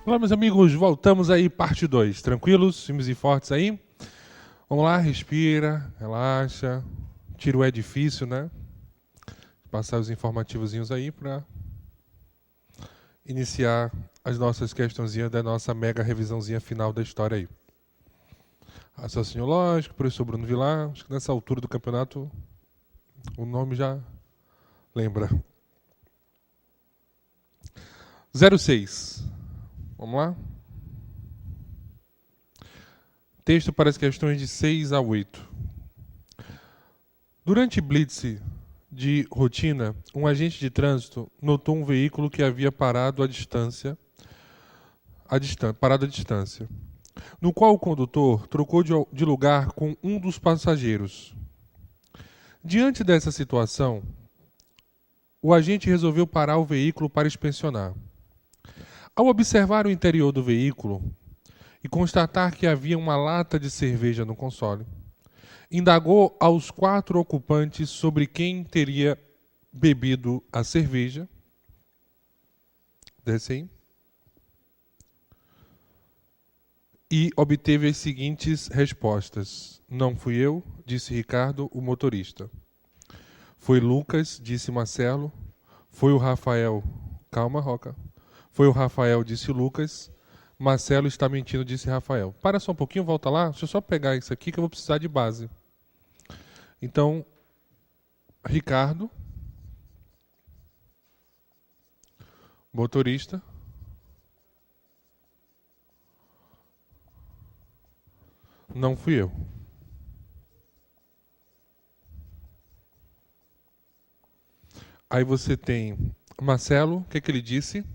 Olá, meus amigos, voltamos aí, parte 2. Tranquilos, firmes e fortes aí? Vamos lá, respira, relaxa. Tiro é difícil, né? Passar os informativozinhos aí para iniciar as nossas questãozinhas da nossa mega revisãozinha final da história aí. Raciocínio lógico, professor Bruno Vilar. Acho que nessa altura do campeonato o nome já lembra. 06. Vamos lá? Texto para as questões de 6 a 8. Durante blitz de rotina, um agente de trânsito notou um veículo que havia parado parado à distância, no qual o condutor trocou de lugar com um dos passageiros. Diante dessa situação, o agente resolveu parar o veículo para inspecionar. Ao observar o interior do veículo e constatar que havia uma lata de cerveja no console, indagou aos 4 ocupantes sobre quem teria bebido a cerveja. Desce aí. E obteve as seguintes respostas. Não fui eu, disse Ricardo, o motorista. Foi Lucas, disse Marcelo. Foi o Rafael. Calma, Roca. Foi o Rafael, disse Lucas. Marcelo está mentindo, disse Rafael. Para só um pouquinho, volta lá. Deixa eu só pegar isso aqui que eu vou precisar de base. Então, Ricardo, motorista. Não fui eu. Aí você tem Marcelo, o que ele disse?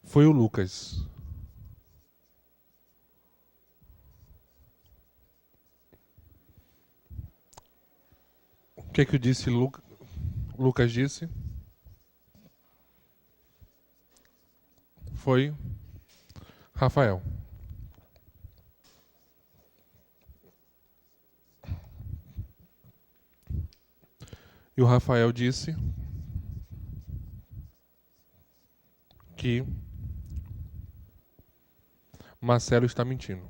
Foi o Lucas. O que eu disse? Lucas disse? Foi Rafael. E o Rafael disse que Marcelo está mentindo.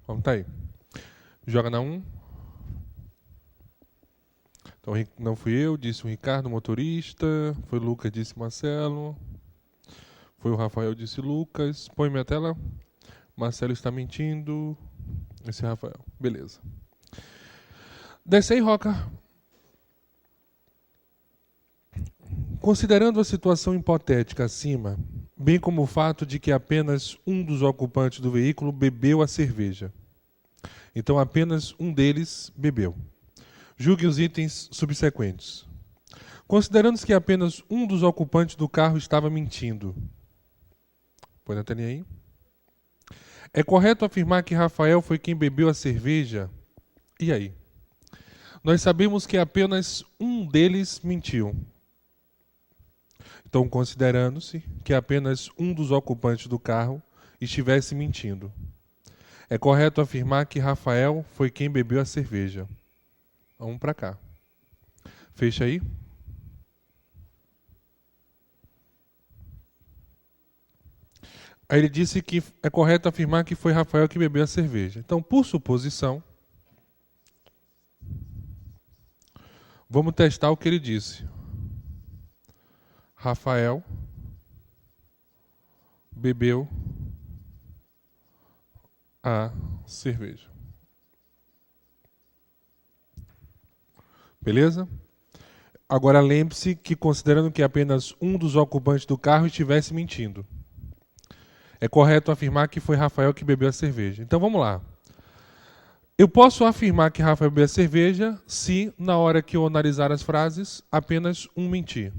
Vamos tá aí. Joga na 1. Então, não fui eu, disse o Ricardo, motorista. Foi o Lucas, disse Marcelo. Foi o Rafael, disse Lucas. Põe minha tela. Marcelo está mentindo. Esse é Rafael. Beleza. Desce aí, Roca. Considerando a situação hipotética acima, bem como o fato de que apenas um dos ocupantes do veículo bebeu a cerveja. Então, apenas um deles bebeu. Julgue os itens subsequentes. Considerando que apenas um dos ocupantes do carro estava mentindo. Põe na telinha aí. É correto afirmar que Rafael foi quem bebeu a cerveja? E aí? Nós sabemos que apenas um deles mentiu. Então, considerando-se que apenas um dos ocupantes do carro estivesse mentindo. É correto afirmar que Rafael foi quem bebeu a cerveja. Vamos para cá. Fecha aí. Aí ele disse que é correto afirmar que foi Rafael que bebeu a cerveja. Então, por suposição, vamos testar o que ele disse. Rafael bebeu a cerveja. Beleza? Agora lembre-se que considerando que apenas um dos ocupantes do carro estivesse mentindo. É correto afirmar que foi Rafael que bebeu a cerveja. Então vamos lá. Eu posso afirmar que Rafael bebeu a cerveja se, na hora que eu analisar as frases, apenas um mentir.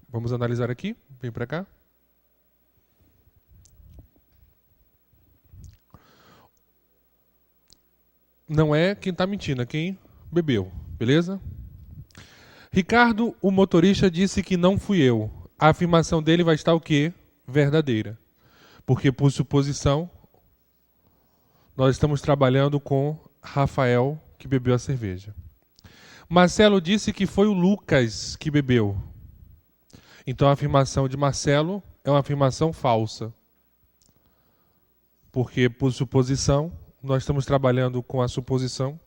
Vamos analisar aqui. Vem para cá. não é quem está mentindo, é quem bebeu, beleza? Ricardo, o motorista, disse que não fui eu. A afirmação dele vai estar o quê? Verdadeira. Porque, por suposição, nós estamos trabalhando com Rafael, que bebeu a cerveja. Marcelo disse que foi o Lucas que bebeu. Então a afirmação de Marcelo é uma afirmação falsa. Porque, por suposição, nós estamos trabalhando com a suposição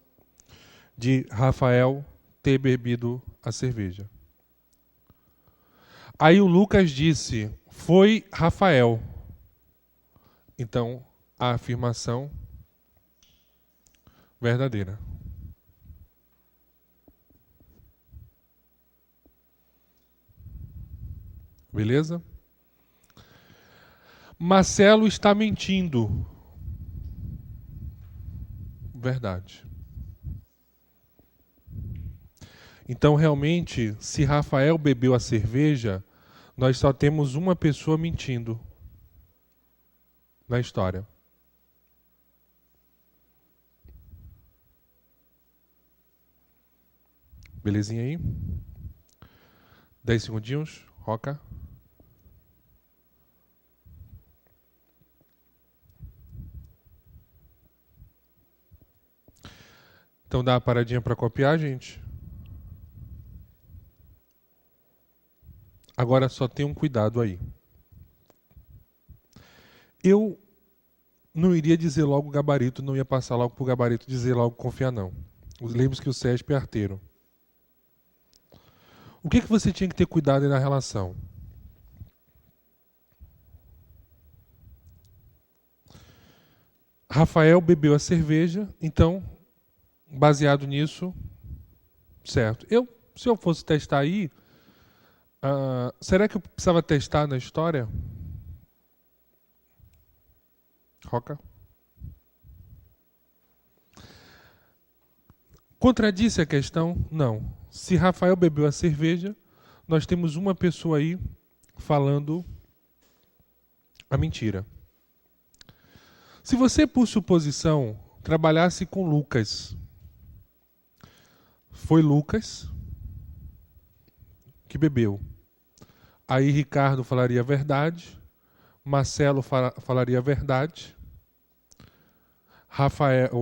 de Rafael ter bebido a cerveja. Aí o Lucas disse, foi Rafael. Então, a afirmação verdadeira. Beleza? Marcelo está mentindo. Verdade. Então, realmente, se Rafael bebeu a cerveja, nós só temos uma pessoa mentindo na história. Belezinha aí? 10 segundinhos, Roca. Então dá uma paradinha para copiar, gente. Agora só tenha um cuidado aí. Eu não iria dizer logo gabarito, não ia passar logo para o gabarito dizer logo confiar não. Lembre-se que o CESP é arteiro. O que você tinha que ter cuidado aí na relação? Rafael bebeu a cerveja, então, baseado nisso, certo. Se eu fosse testar aí, será que eu precisava testar na história? Roca? Contradisse a questão? Não. Se Rafael bebeu a cerveja, nós temos uma pessoa aí falando a mentira. Se você, por suposição, trabalhasse com Lucas, foi Lucas que bebeu. Aí Ricardo falaria a verdade, Marcelo falaria a verdade,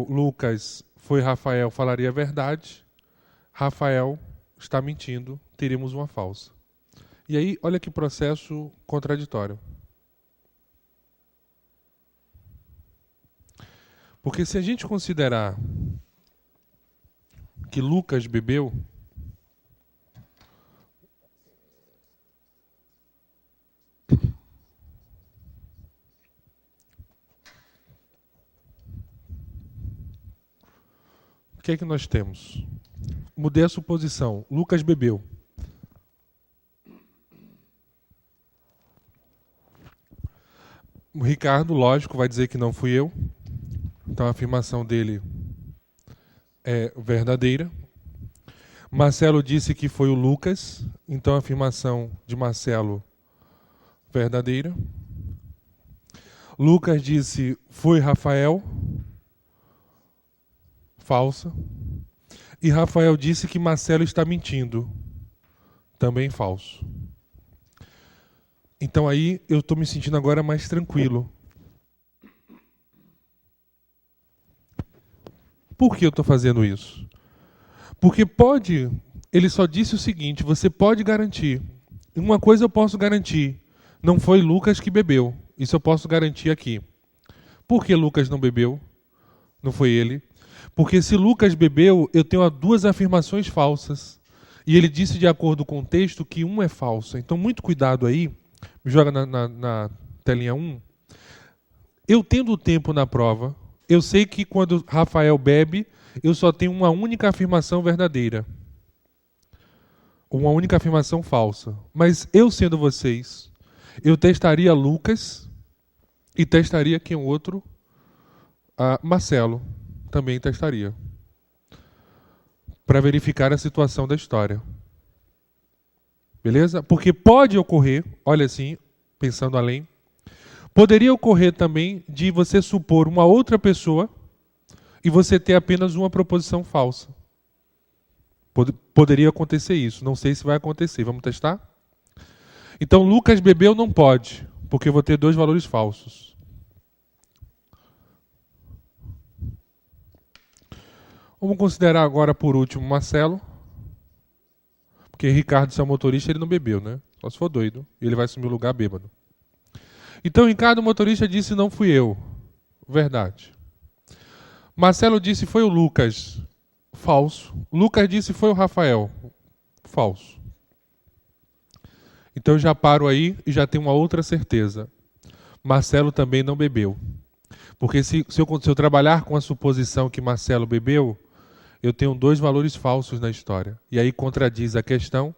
Lucas foi Rafael, falaria a verdade, Rafael está mentindo, teríamos uma falsa. E aí, olha que processo contraditório. Porque se a gente considerar que Lucas bebeu, o que é que nós temos? Mudei a suposição. Lucas bebeu. O Ricardo, lógico, vai dizer que não fui eu. Então a afirmação dele é verdadeira. Marcelo disse que foi o Lucas. Então a afirmação de Marcelo verdadeira. Lucas disse foi Rafael. Falsa. E Rafael disse que Marcelo está mentindo. Também falso. Então aí eu estou me sentindo agora mais tranquilo. Por que eu estou fazendo isso? Porque ele só disse o seguinte, você pode garantir. Uma coisa eu posso garantir, não foi Lucas que bebeu. Isso eu posso garantir aqui. Por que Lucas não bebeu? Não foi ele. Porque se Lucas bebeu, eu tenho duas afirmações falsas. E ele disse de acordo com o texto que uma é falsa. Então muito cuidado aí. Me joga na telinha 1. Eu tendo o tempo na prova, eu sei que quando Rafael bebe, eu só tenho uma única afirmação verdadeira. Uma única afirmação falsa. Mas eu sendo vocês, eu testaria Lucas e testaria quem outro? Marcelo. Também testaria. Para verificar a situação da história. Beleza? Porque pode ocorrer, olha assim, pensando além, poderia ocorrer também de você supor uma outra pessoa e você ter apenas uma proposição falsa. Poderia acontecer isso. Não sei se vai acontecer. Vamos testar? Então, Lucas bebeu não pode, porque eu vou ter dois valores falsos. Vamos considerar agora, por último, Marcelo. Porque Ricardo, se é o motorista, ele não bebeu, né? Só se for doido. E ele vai assumir o lugar bêbado. Então, Ricardo, o motorista, disse não fui eu. Verdade. Marcelo disse foi o Lucas. Falso. Lucas disse foi o Rafael. Falso. Então, eu já paro aí e já tenho uma outra certeza. Marcelo também não bebeu. Porque se eu trabalhar com a suposição que Marcelo bebeu, eu tenho dois valores falsos na história. E aí contradiz a questão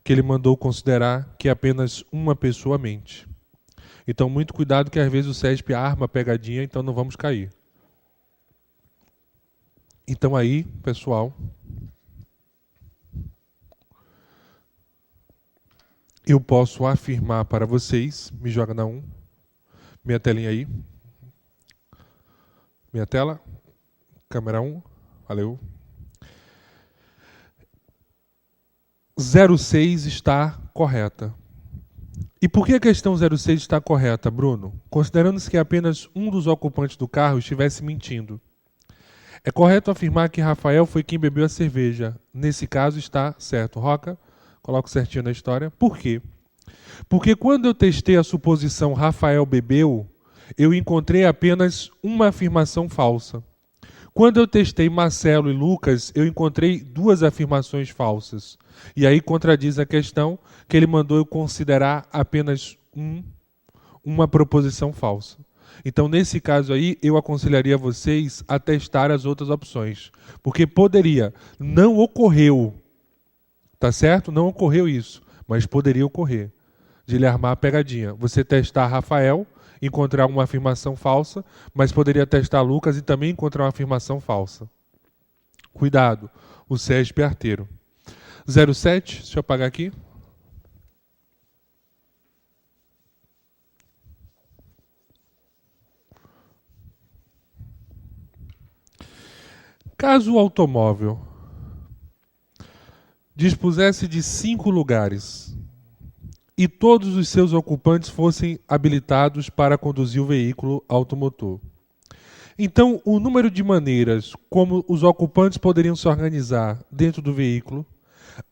que ele mandou considerar que apenas uma pessoa mente. Então, muito cuidado que às vezes o CESP arma a pegadinha, então não vamos cair. Então aí, pessoal, eu posso afirmar para vocês, me joga na 1, minha telinha aí. Minha tela, câmera 1, valeu. 06 está correta. E por que a questão 06 está correta, Bruno? Considerando-se que apenas um dos ocupantes do carro estivesse mentindo. É correto afirmar que Rafael foi quem bebeu a cerveja. Nesse caso está certo. Roca, coloco certinho na história. Por quê? Porque quando eu testei a suposição Rafael bebeu, eu encontrei apenas uma afirmação falsa. Quando eu testei Marcelo e Lucas, eu encontrei duas afirmações falsas. E aí contradiz a questão que ele mandou eu considerar apenas uma proposição falsa. Então, nesse caso aí, eu aconselharia vocês a testar as outras opções. Porque poderia, não ocorreu, tá certo? Não ocorreu isso, mas poderia ocorrer. De lhe armar a pegadinha. Você testar Rafael, encontrar uma afirmação falsa, mas poderia testar Lucas e também encontrar uma afirmação falsa. Cuidado, o CESP é arteiro. 07, deixa eu apagar aqui. Caso o automóvel dispusesse de 5 lugares e todos os seus ocupantes fossem habilitados para conduzir o veículo automotor. Então, o número de maneiras como os ocupantes poderiam se organizar dentro do veículo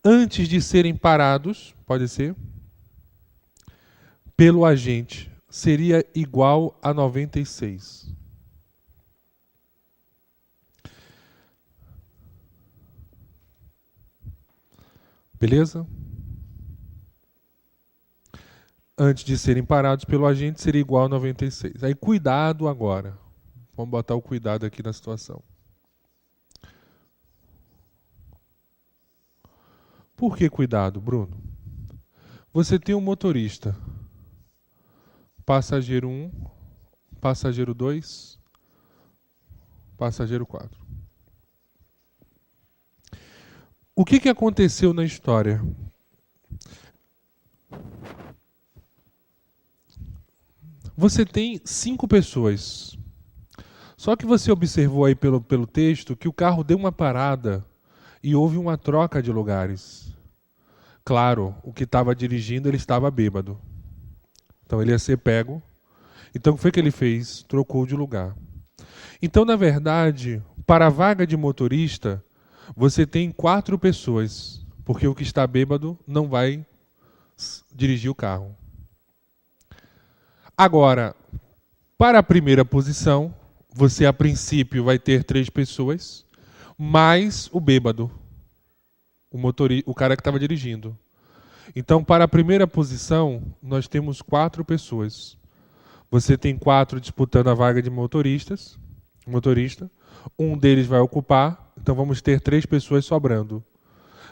antes de serem parados, pode ser, pelo agente, seria igual a 96. Beleza? Antes de serem parados pelo agente, seria igual a 96. Aí, cuidado agora. Vamos botar o cuidado aqui na situação. Por que cuidado, Bruno? Você tem um motorista. Passageiro 1, passageiro 2, passageiro 4. O que aconteceu na história? Você tem 5 pessoas. Só que você observou aí pelo texto que o carro deu uma parada e houve uma troca de lugares. Claro, o que estava dirigindo, ele estava bêbado. Então ele ia ser pego. Então o que foi que ele fez? Trocou de lugar. Então, na verdade, para a vaga de motorista, você tem 4 pessoas, porque o que está bêbado não vai dirigir o carro. Agora, para a primeira posição, você a princípio vai ter 3 pessoas, mais o bêbado, o cara que estava dirigindo. Então, para a primeira posição, nós temos 4 pessoas. Você tem 4 disputando a vaga de motorista. Um deles vai ocupar, então vamos ter 3 pessoas sobrando.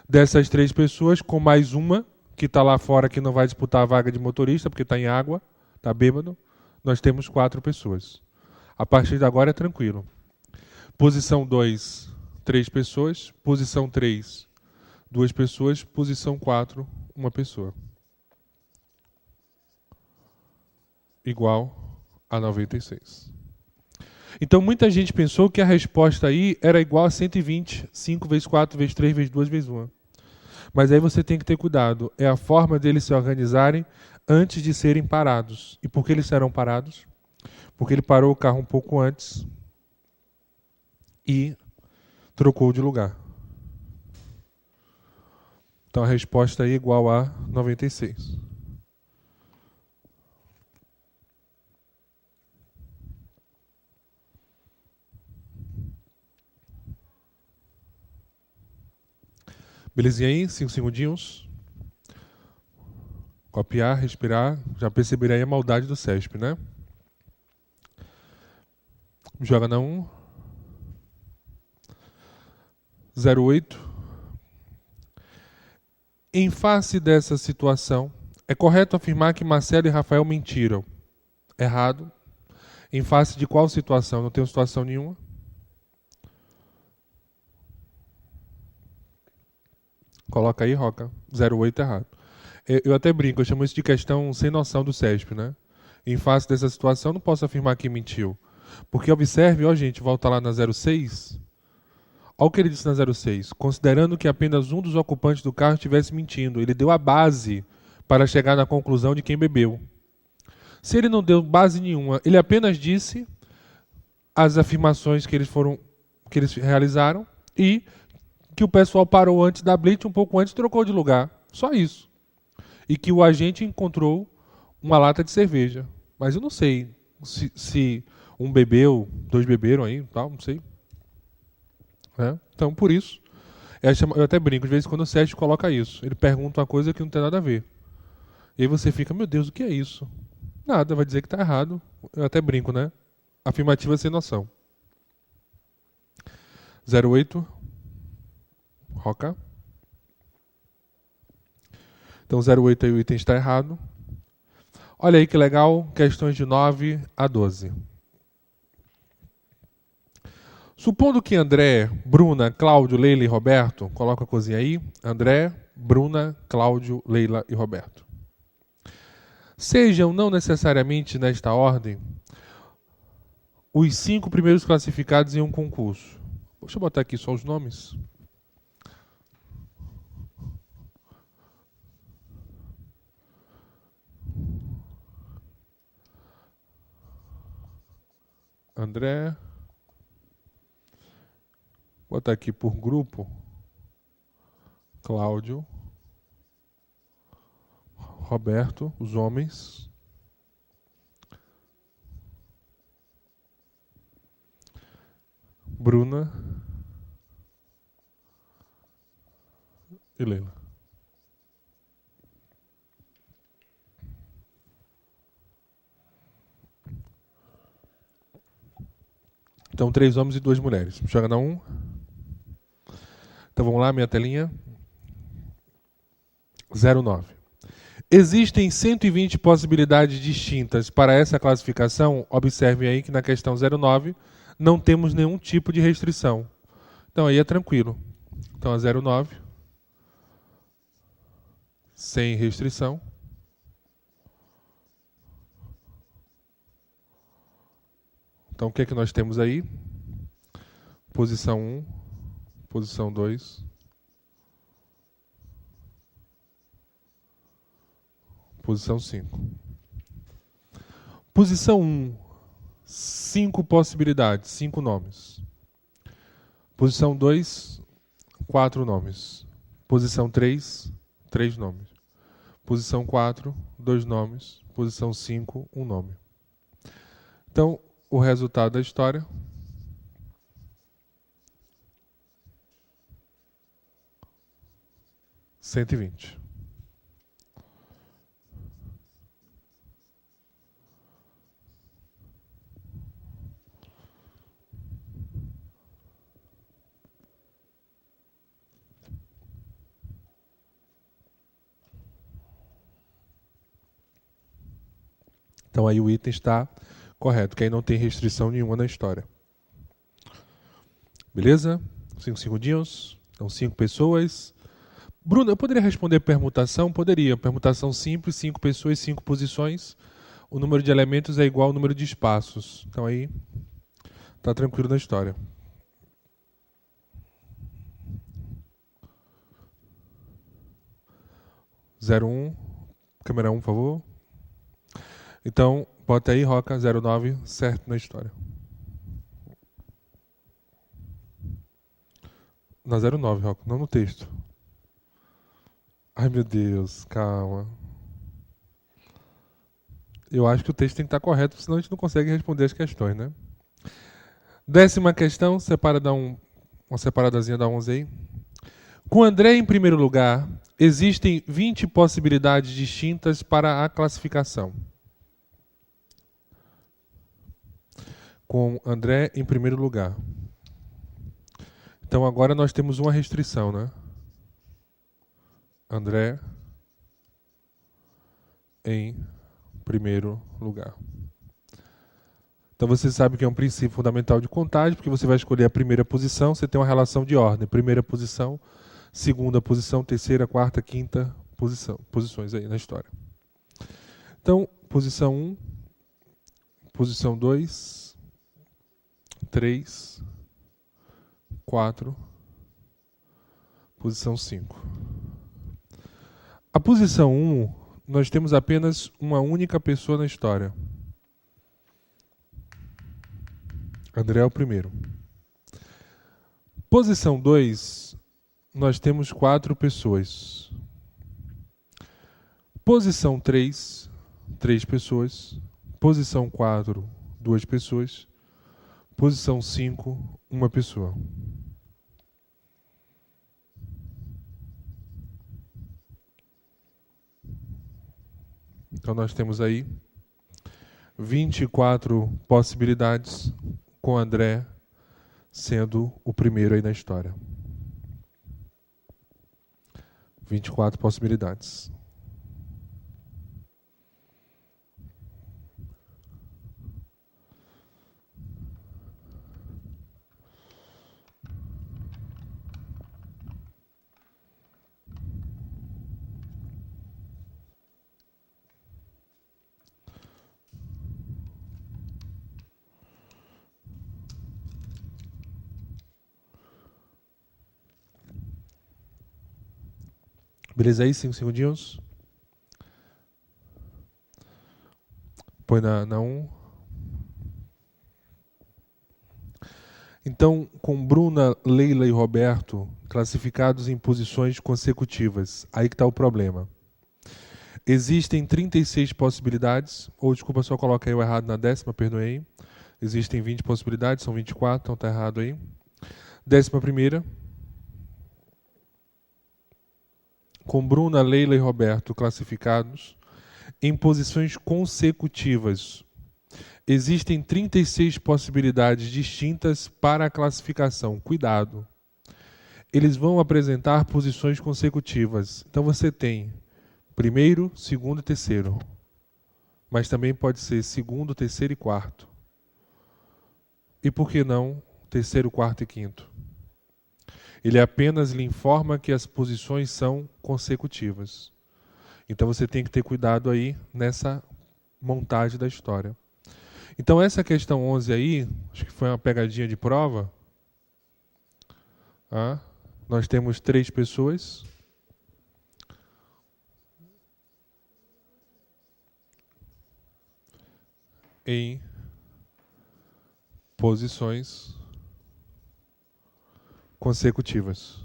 Dessas 3 pessoas, com mais uma, que está lá fora, que não vai disputar a vaga de motorista, porque está em água, está bêbado, nós temos 4 pessoas. A partir de agora é tranquilo. Posição 2, 3 pessoas. Posição 3, 2 pessoas. Posição 4, 1 pessoa. Igual a 96. Então muita gente pensou que a resposta aí era igual a 120, 5 vezes 4 vezes 3 vezes 2 vezes 1. Mas aí você tem que ter cuidado. É a forma deles se organizarem antes de serem parados. E por que eles serão parados? Porque ele parou o carro um pouco antes e trocou de lugar. Então a resposta aí é igual a 96. Belezinha aí? 5 segundinhos. Copiar, respirar. Já perceberia aí a maldade do CESP, né? Joga na 1. 08. Em face dessa situação, é correto afirmar que Marcelo e Rafael mentiram. Errado. Em face de qual situação? Não tenho situação nenhuma. Coloca aí, Roca. 08 errado. Eu até brinco, eu chamo isso de questão sem noção do CESP, né? Em face dessa situação, não posso afirmar que mentiu. Porque observe, ó gente, volta lá na 06. Olha o que ele disse na 06. Considerando que apenas um dos ocupantes do carro estivesse mentindo, ele deu a base para chegar na conclusão de quem bebeu. Se ele não deu base nenhuma, ele apenas disse as afirmações que eles realizaram e que o pessoal parou antes da blitz, um pouco antes, e trocou de lugar. Só isso. E que o agente encontrou uma lata de cerveja. Mas eu não sei se um bebeu, 2 beberam aí, tal, não sei. Então, por isso, eu até brinco, de vez em quando o Sérgio coloca isso. Ele pergunta uma coisa que não tem nada a ver. E aí você fica, meu Deus, o que é isso? Nada, vai dizer que está errado. Eu até brinco, né? Afirmativa sem noção. 08. Roca. Então 08 aí o item está errado. Olha aí que legal, questões de 9 a 12. Supondo que André, Bruna, Cláudio, Leila e Roberto, coloca a cozinha aí, André, Bruna, Cláudio, Leila e Roberto, sejam não necessariamente nesta ordem os 5 primeiros classificados em um concurso. Deixa eu botar aqui só os nomes. André. Vou botar aqui por grupo. Cláudio. Roberto, os homens. Bruna. E Leila. Então, 3 homens e 2 mulheres. Joga na 1. Então, vamos lá, minha telinha. 09. Existem 120 possibilidades distintas para essa classificação. Observem aí que na questão 09 não temos nenhum tipo de restrição. Então, aí é tranquilo. Então, a 09, sem restrição. Então, o que é que nós temos aí? Posição 1, posição 2, posição 5. Posição 1, 5 possibilidades, 5 nomes. Posição 2, 4 nomes. Posição 3, 3 nomes. Posição 4, 2 nomes. Posição 5, 1 nome. Então, o resultado da história. R$120. Então aí o item está correto, que aí não tem restrição nenhuma na história. Beleza? 5 segundinhos. Então 5 pessoas. Bruno, eu poderia responder permutação? Poderia. Permutação simples, 5 pessoas, 5 posições. O número de elementos é igual ao número de espaços. Então aí Tá tranquilo na história. Zero um, câmera 1, por favor. Então, bota aí, Roca, 09, certo na história. Na 09, Roca, não no texto. Ai, meu Deus, calma. Eu acho que o texto tem que estar correto, senão a gente não consegue responder as questões, né? 10ª questão, uma separadazinha da 11 aí. Com André em primeiro lugar, existem 20 possibilidades distintas para a classificação. Com André em primeiro lugar. Então agora nós temos uma restrição, né? André em primeiro lugar. Então você sabe que é um princípio fundamental de contagem, porque você vai escolher a primeira posição, você tem uma relação de ordem. Primeira posição, segunda posição, terceira, quarta, quinta posições aí na história. Então, posição 1, posição 2, 3, 4, posição 5. A posição 1, nós temos apenas uma única pessoa na história. André é o primeiro. Posição 2, nós temos 4 pessoas. Posição 3, 3 pessoas. Posição 4, 2 pessoas. Posição 5, 1 pessoa. Então nós temos aí 24 possibilidades, com André sendo o primeiro aí na história. 24 possibilidades. Beleza aí? 5 segundinhos. Põe na 1. Então, com Bruna, Leila e Roberto classificados em posições consecutivas, aí que está o problema. Existem 36 possibilidades, ou desculpa, só coloca aí o errado na 10ª, perdoei. Existem 20 possibilidades, são 24, então está errado aí. 11ª. Com Bruna, Leila e Roberto classificados em posições consecutivas. Existem 36 possibilidades distintas para a classificação. Cuidado. Eles vão apresentar posições consecutivas. Então você tem primeiro, segundo e terceiro. Mas também pode ser segundo, terceiro e quarto. E por que não terceiro, quarto e quinto? Ele apenas lhe informa que as posições são consecutivas. Então você tem que ter cuidado aí nessa montagem da história. Então essa questão 11 aí, acho que foi uma pegadinha de prova. Nós temos 3 pessoas. Em posições consecutivas.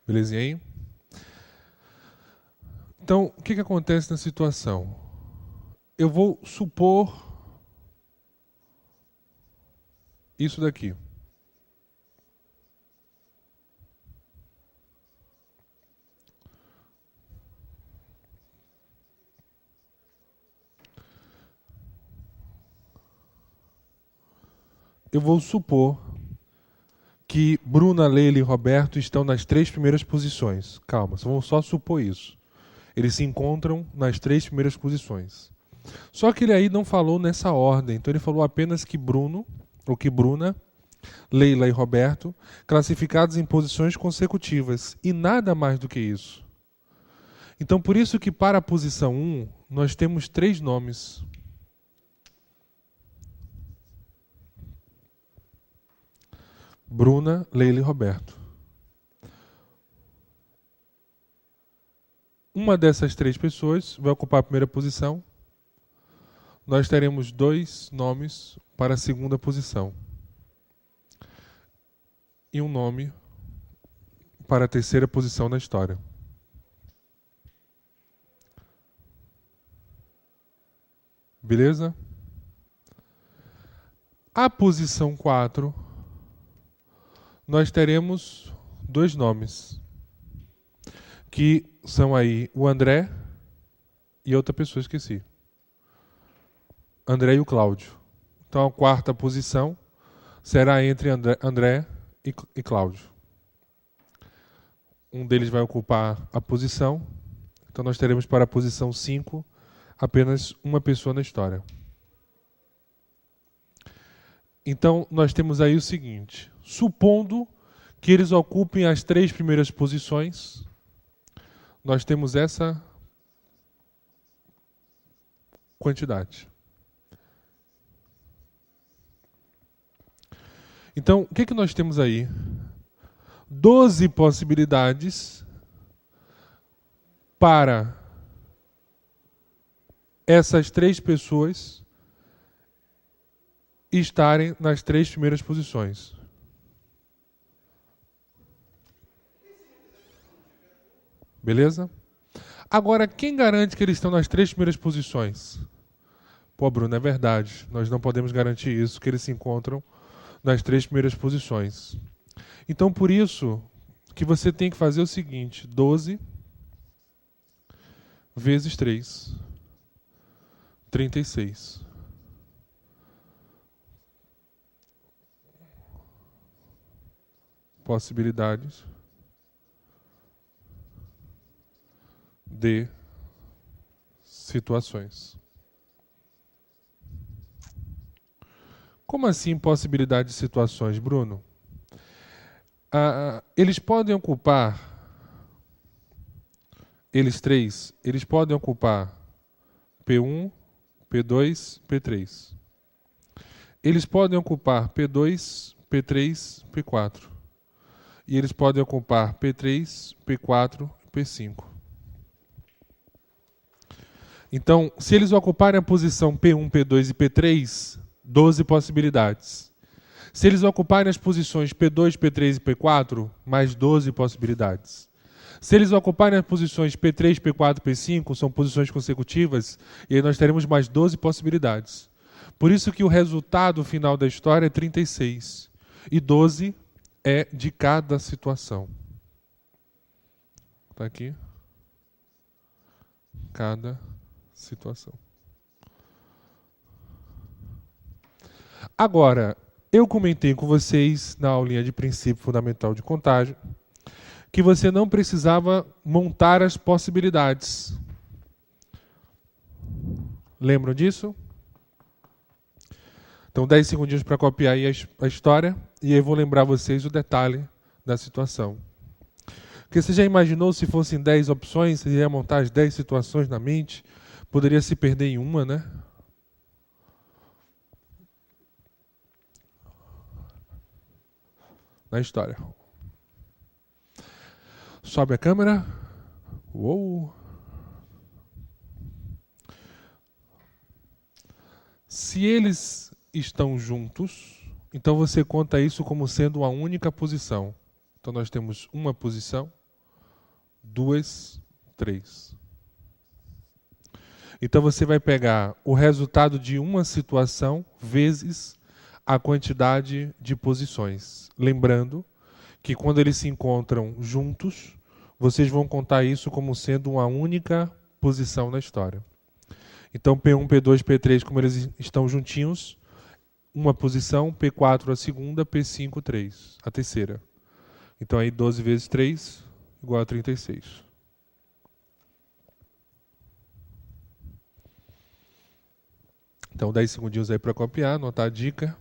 Belezinha aí? Então, o que acontece na situação? Eu vou supor isso daqui. eu vou supor que Bruna, Leila e Roberto estão nas 3 primeiras posições. Calma, vamos só supor isso. Eles se encontram nas 3 primeiras posições. Só que ele aí não falou nessa ordem, então ele falou apenas que Bruno, ou que Bruna, Leila e Roberto, classificados em posições consecutivas, e nada mais do que isso. Então por isso que para a posição 1, nós temos 3 nomes. Bruna, Leila e Roberto. Uma dessas 3 pessoas vai ocupar a primeira posição. Nós teremos 2 nomes para a segunda posição. E um nome para a terceira posição na história. Beleza? A posição 4, nós teremos 2 nomes, que são aí o André e outra pessoa, esqueci. André e o Cláudio. Então a quarta posição será entre André e Cláudio. Um deles vai ocupar a posição. Então nós teremos para a posição 5 apenas uma pessoa na história. Então nós temos aí o seguinte: supondo que eles ocupem as 3 primeiras posições, nós temos essa quantidade. Então, o que nós temos aí? 12 possibilidades para essas 3 pessoas estarem nas 3 primeiras posições. Beleza? Agora, quem garante que eles estão nas 3 primeiras posições? Pô, Bruno, é verdade. Nós não podemos garantir isso, que eles se encontram nas 3 primeiras posições. Então, por isso, que você tem que fazer o seguinte: 12 vezes 3, 36. Possibilidades de situações. Como assim possibilidade de situações, Bruno? Eles podem ocupar, eles 3, eles podem ocupar P1, P2, P3. Eles podem ocupar P2, P3, P4. E eles podem ocupar P3, P4 e P5. Então, se eles ocuparem a posição P1, P2 e P3, 12 possibilidades. Se eles ocuparem as posições P2, P3 e P4, mais 12 possibilidades. Se eles ocuparem as posições P3, P4 e P5, são posições consecutivas, e aí nós teremos mais 12 possibilidades. Por isso que o resultado final da história é 36. E 12 é de cada situação. Está aqui. Cada situação. Agora, eu comentei com vocês na aulinha de princípio fundamental de contagem que você não precisava montar as possibilidades. Lembram disso? Então, 10 segundinhos para copiar aí a história, e aí eu vou lembrar vocês o detalhe da situação. Porque você já imaginou se fossem 10 opções, você ia montar as 10 situações na mente, poderia se perder em uma, né? Na história. Sobe a câmera. Uou! Se eles estão juntos, então você conta isso como sendo uma única posição. Então nós temos uma posição, 2, 3. Então você vai pegar o resultado de uma situação vezes a quantidade de posições. Lembrando que quando eles se encontram juntos, vocês vão contar isso como sendo uma única posição na história. Então P1, P2, P3, como eles estão juntinhos, uma posição, P4 a segunda, P5 3 a terceira. Então aí 12 vezes 3 igual a 36. Então 10 segundinhos aí para copiar, anotar a dica.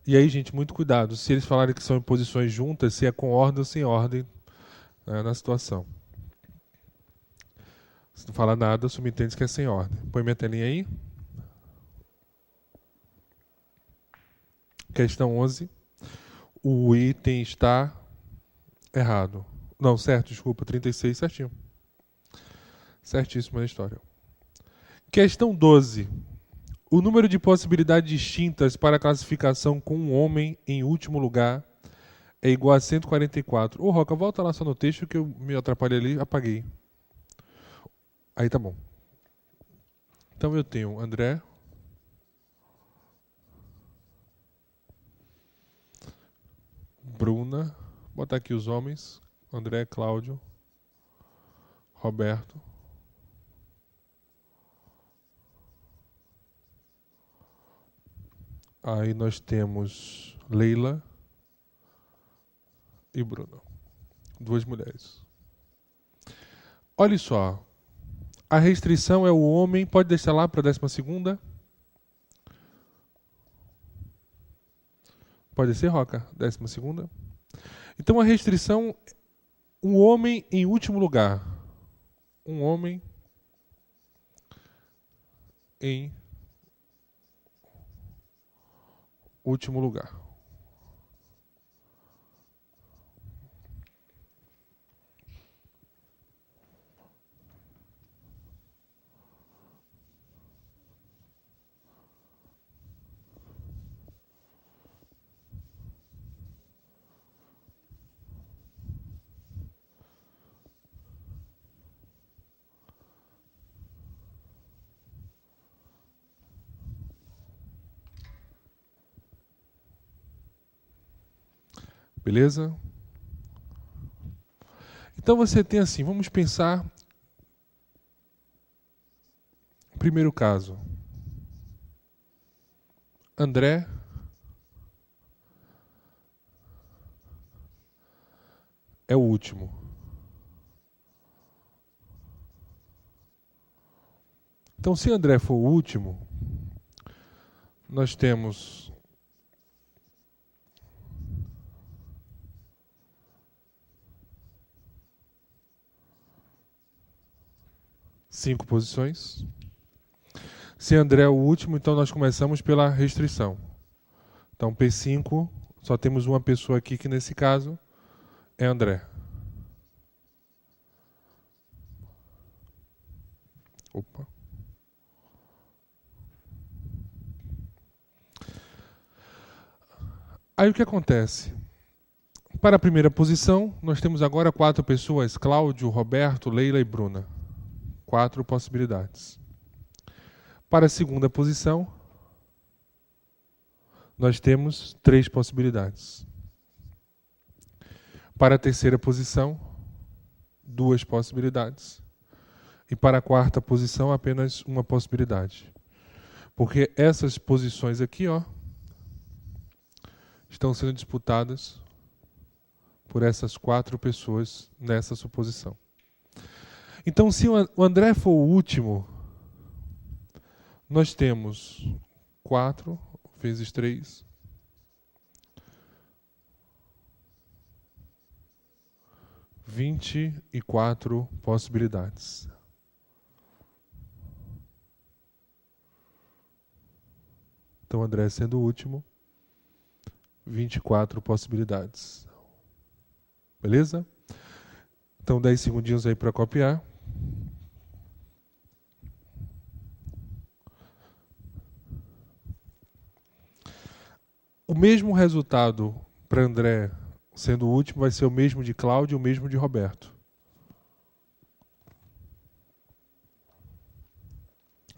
E aí, gente, muito cuidado. Se eles falarem que são em posições juntas, se é com ordem ou sem ordem, né, na situação. Se não fala nada, subentende que é sem ordem. Põe minha telinha aí. Questão 11. O item está errado. Não, certo, desculpa. 36, certinho. Certíssimo na história. Questão 12. O número de possibilidades distintas para a classificação com um homem em último lugar é igual a 144. Ô, Roca, volta lá só no texto que eu me atrapalhei ali, apaguei. Aí tá bom. Então eu tenho André, Bruna, vou botar aqui os homens, André, Cláudio, Roberto, aí nós temos Leila e Bruna, duas mulheres. Olha só, a restrição é o homem, pode deixar lá para a 12ª? Pode ser, Roca, 12ª? Então a restrição, um homem em último lugar. Um homem em último lugar. Beleza? Então você tem assim, vamos pensar. Primeiro caso. André é o último. Então, se André for o último, nós temos cinco posições. Se André é o último, então nós começamos pela restrição. Então, P5, só temos uma pessoa aqui que nesse caso é André. Opa. Aí o que acontece? Para a primeira posição, nós temos agora 4 pessoas, Cláudio, Roberto, Leila e Bruna. 4 possibilidades. Para a segunda posição, nós temos 3 possibilidades. Para a terceira posição, 2 possibilidades. E para a quarta posição, apenas uma possibilidade. Porque essas posições aqui, ó, estão sendo disputadas por essas 4 pessoas nessa suposição. Então, se o André for o último, nós temos 4 vezes 3. 24 possibilidades. Então, André sendo o último, 24 possibilidades. Beleza? Então, 10 segundinhos aí para copiar. O mesmo resultado para André sendo o último vai ser o mesmo de Cláudio e o mesmo de Roberto.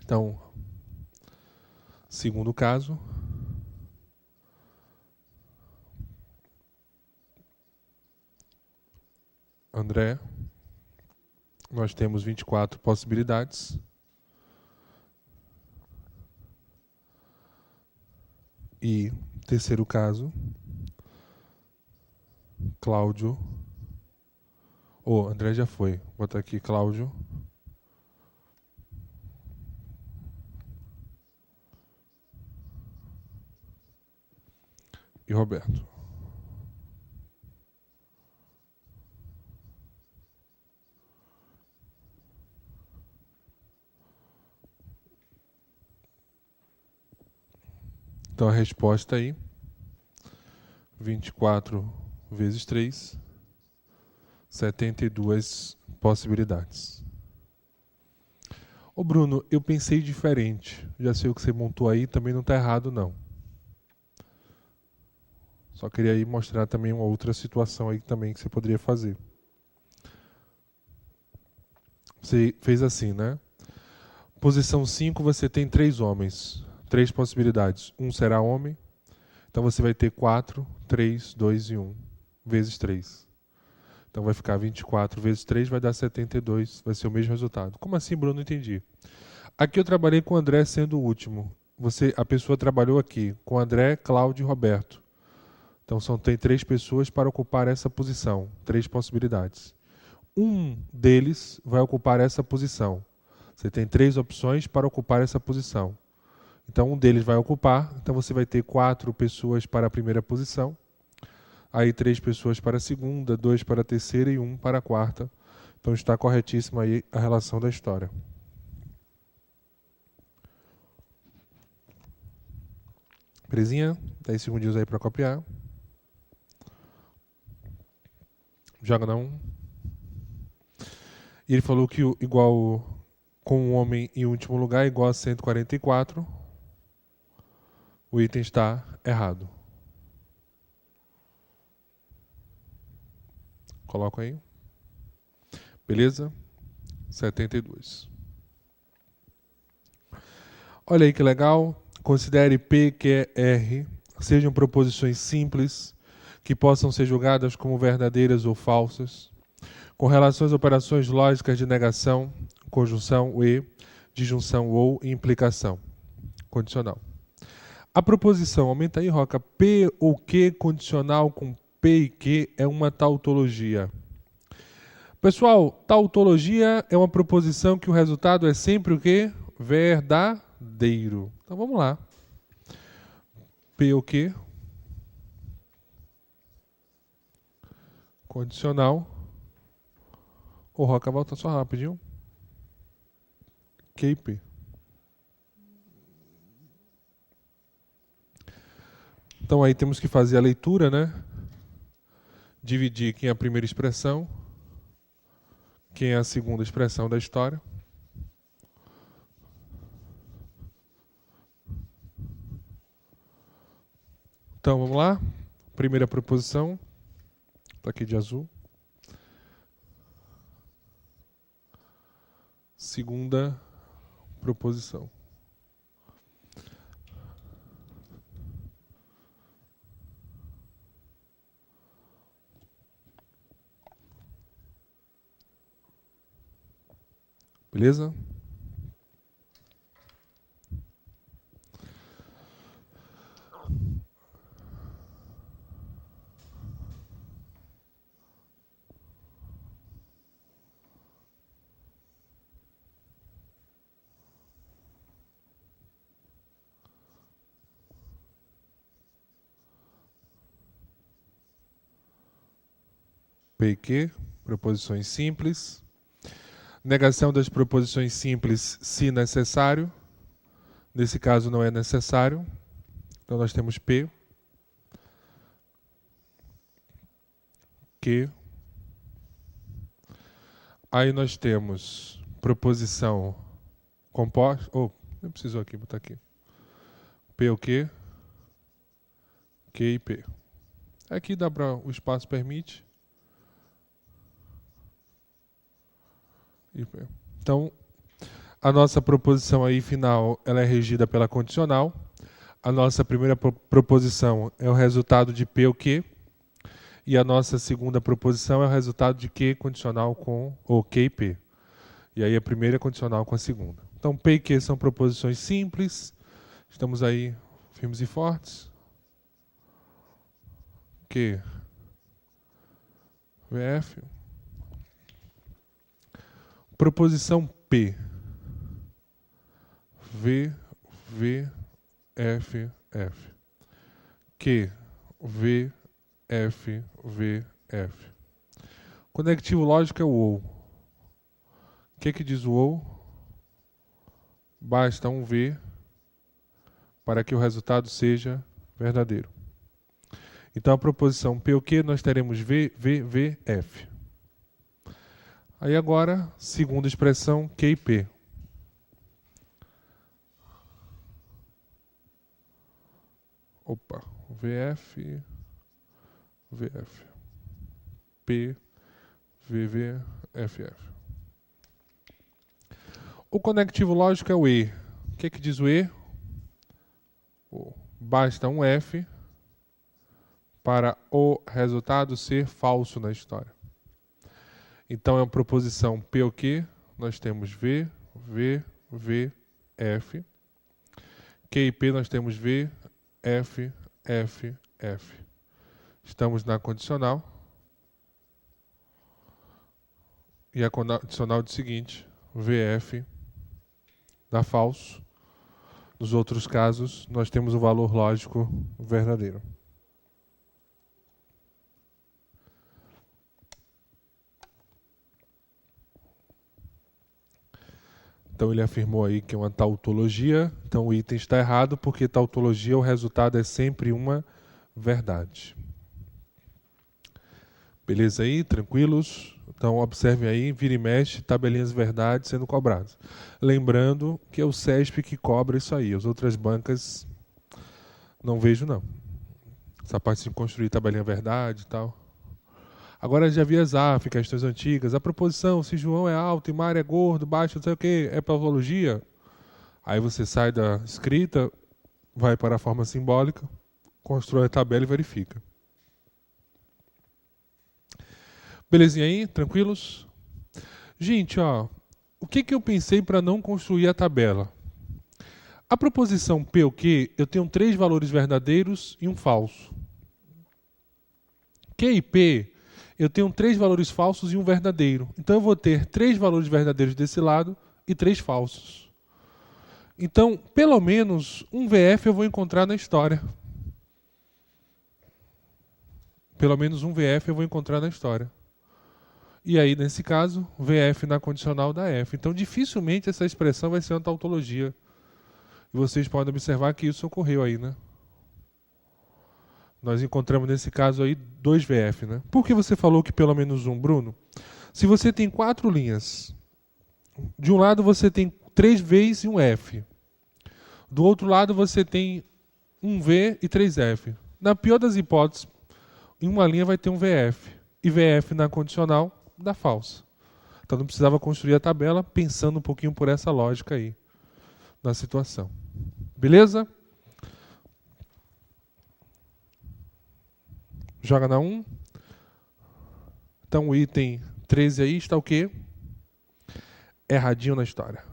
Então, segundo caso, André, nós temos 24 possibilidades. E, terceiro caso, Cláudio. André já foi. Vou botar aqui Cláudio. E Roberto. Então a resposta aí, 24 vezes 3, 72 possibilidades. Ô Bruno, eu pensei diferente. Já sei o que você montou aí, também não está errado não. Só queria aí mostrar também uma outra situação aí também que você poderia fazer. Você fez assim, né? Posição 5, você tem 3 homens. 3 possibilidades. Um será homem. Então você vai ter 4, 3, 2 e 1. Vezes 3. Então vai ficar 24 vezes 3, vai dar 72. Vai ser o mesmo resultado. Como assim, Bruno? Não entendi. Aqui eu trabalhei com o André sendo o último. A pessoa trabalhou aqui com André, Cláudio e Roberto. Então tem 3 pessoas para ocupar essa posição. 3 possibilidades. Um deles vai ocupar essa posição. Você tem 3 opções para ocupar essa posição. Então um deles vai ocupar. Então você vai ter 4 pessoas para a primeira posição. Aí 3 pessoas para a segunda, 2 para a terceira e 1 para a quarta. Então está corretíssima aí a relação da história. Presinha, 10 segundinhos aí para copiar. Joga na 1. E ele falou que igual com o homem em último lugar é igual a 144. O item está errado. Coloco aí. Beleza? 72. Olha aí que legal. Considere P, Q, R sejam proposições simples que possam ser julgadas como verdadeiras ou falsas, com relação às operações lógicas de negação, conjunção e, disjunção ou e implicação. Condicional. A proposição, aumenta aí, Roca, P ou Q condicional com P e Q é uma tautologia. Pessoal, tautologia é uma proposição que o resultado é sempre o quê? Verdadeiro. Então vamos lá. P ou Q condicional. Ô, Roca, volta só rapidinho. Q e P. Então aí temos que fazer a leitura, né? Dividir quem é a primeira expressão, quem é a segunda expressão da história. Então vamos lá. Primeira proposição. Está aqui de azul. Segunda proposição. Beleza? P e Q, proposições simples. Negação das proposições simples, se necessário. Nesse caso não é necessário. Então nós temos P, Q. Aí nós temos proposição composta. Nem precisou aqui, botar aqui. P o Q, Q e P. Aqui dá para o espaço permite. Então, a nossa proposição aí final, ela é regida pela condicional. A nossa primeira proposição é o resultado de P ou Q. E a nossa segunda proposição é o resultado de Q condicional com o Q e P. E aí a primeira é condicional com a segunda. Então, P e Q são proposições simples. Estamos aí firmes e fortes. Q, VF. Proposição P. V, V, F, F. Q, V, F, V, F. Conectivo lógico é o OU. O que diz o OU? Basta um V para que o resultado seja verdadeiro. Então, a proposição P o Q, nós teremos V, V, V, F. Aí agora, segunda expressão, Q e P. Opa, VF, VF. P, VV, FF. O conectivo lógico é o E. O que diz o E? Basta um F para o resultado ser falso na história. Então, é uma proposição P o Q, nós temos V, V, V, F. Q e P nós temos V, F, F, F. Estamos na condicional. E a condicional diz o seguinte: VF dá falso. Nos outros casos, nós temos o valor lógico verdadeiro. Então ele afirmou aí que é uma tautologia. Então o item está errado, porque tautologia, o resultado é sempre uma verdade. Beleza aí? Tranquilos? Então observem aí, vira e mexe, tabelinhas verdade sendo cobradas. Lembrando que é o CESP que cobra isso aí. As outras bancas não vejo não. Essa parte de construir tabelinha verdade e tal. Agora já vi as AF, questões antigas. A proposição, se João é alto e Mário é gordo, baixo, não sei o que, é tautologia. Aí você sai da escrita, vai para a forma simbólica, constrói a tabela e verifica. Belezinha aí? Tranquilos? Gente, ó, o que eu pensei para não construir a tabela? A proposição P o Q, eu tenho 3 valores verdadeiros e um falso. Q e P, eu tenho 3 valores falsos e um verdadeiro. Então eu vou ter 3 valores verdadeiros desse lado e 3 falsos. Então, pelo menos um VF eu vou encontrar na história. Pelo menos um VF eu vou encontrar na história. E aí, nesse caso, VF na condicional da F. Então, dificilmente essa expressão vai ser uma tautologia. E vocês podem observar que isso ocorreu aí, né? Nós encontramos nesse caso aí 2 VF, né? Por que você falou que pelo menos um, Bruno? Se você tem 4 linhas, de um lado você tem 3 Vs e um F. Do outro lado você tem um V e 3 F. Na pior das hipóteses, em uma linha vai ter um VF. E VF na condicional dá falsa. Então não precisava construir a tabela pensando um pouquinho por essa lógica aí na situação. Beleza? Joga na 1. Então o item 13 aí está o quê? Erradinho na história.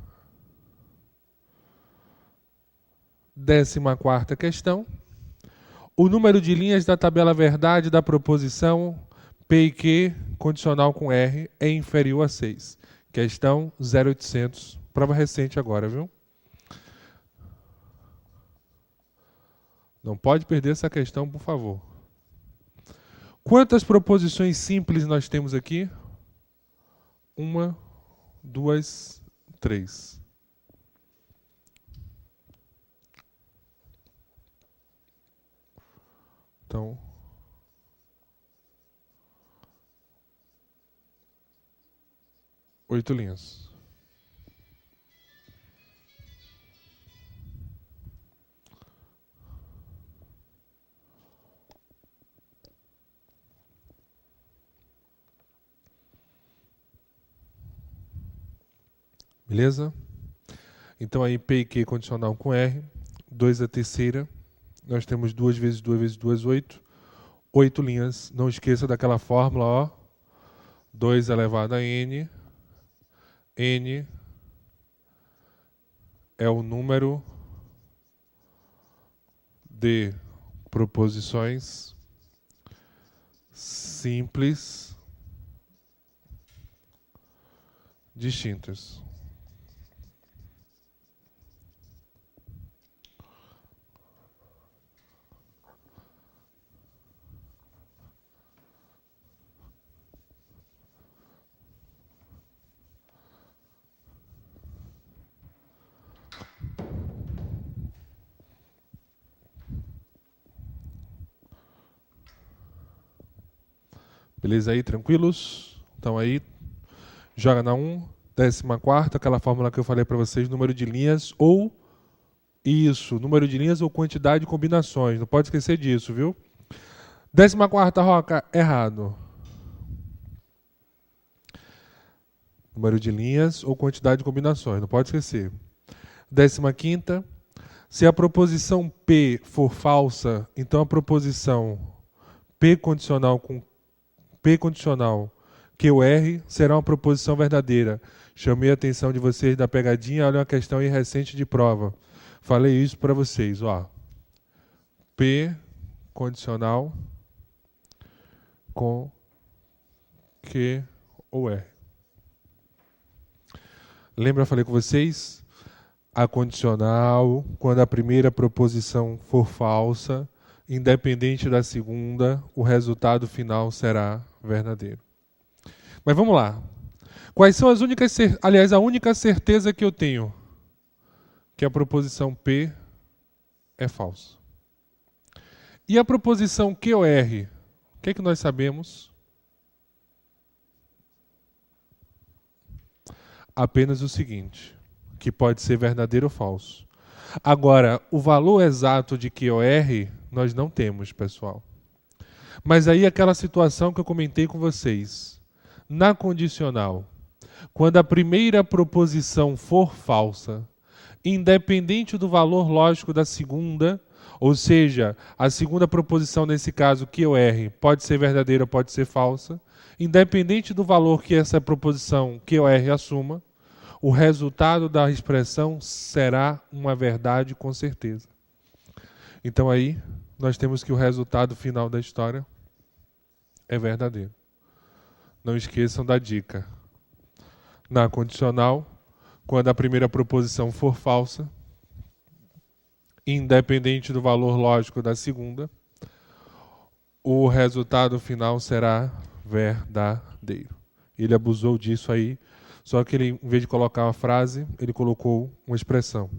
14ª questão. O número de linhas da tabela verdade da proposição P e Q condicional com R é inferior a 6. Questão 0800. Prova recente agora, viu? Não pode perder essa questão, por favor. Quantas proposições simples nós temos aqui? 1, 2, 3. Então, oito linhas. Beleza? Então aí P e Q condicional com R. 2 a terceira. Nós temos 2 vezes 2 vezes 2, 8. 8 linhas. Não esqueça daquela fórmula, ó. 2 elevado a N. N é o número de proposições simples distintas. Beleza aí, tranquilos? Então aí, joga na 1, 14ª, aquela fórmula que eu falei para vocês, número de linhas ou isso, número de linhas ou quantidade de combinações. Não pode esquecer disso, viu? 14ª, Roca, errado. Número de linhas ou quantidade de combinações, não pode esquecer. 15ª, se a proposição P for falsa, então a proposição P condicional com P condicional QR será uma proposição verdadeira. Chamei a atenção de vocês da pegadinha, olha uma questão aí recente de prova. Falei isso para vocês, ó. P condicional com Q ou R. Lembra, eu falei com vocês? A condicional, quando a primeira proposição for falsa, independente da segunda, o resultado final será verdadeiro. Mas vamos lá. Quais são as únicas, aliás, a única certeza que eu tenho? Que a proposição P é falsa. E a proposição QOR? O que é que nós sabemos? Apenas o seguinte, que pode ser verdadeiro ou falso. Agora, o valor exato de QOR nós não temos, pessoal. Mas aí aquela situação que eu comentei com vocês. Na condicional, quando a primeira proposição for falsa, independente do valor lógico da segunda, ou seja, a segunda proposição nesse caso, QOR, pode ser verdadeira ou pode ser falsa, independente do valor que essa proposição QOR assuma, o resultado da expressão será uma verdade com certeza. Então aí, nós temos que o resultado final da história é verdadeiro. Não esqueçam da dica. Na condicional, quando a primeira proposição for falsa, independente do valor lógico da segunda, o resultado final será verdadeiro. Ele abusou disso aí, só que ele, em vez de colocar uma frase, ele colocou uma expressão.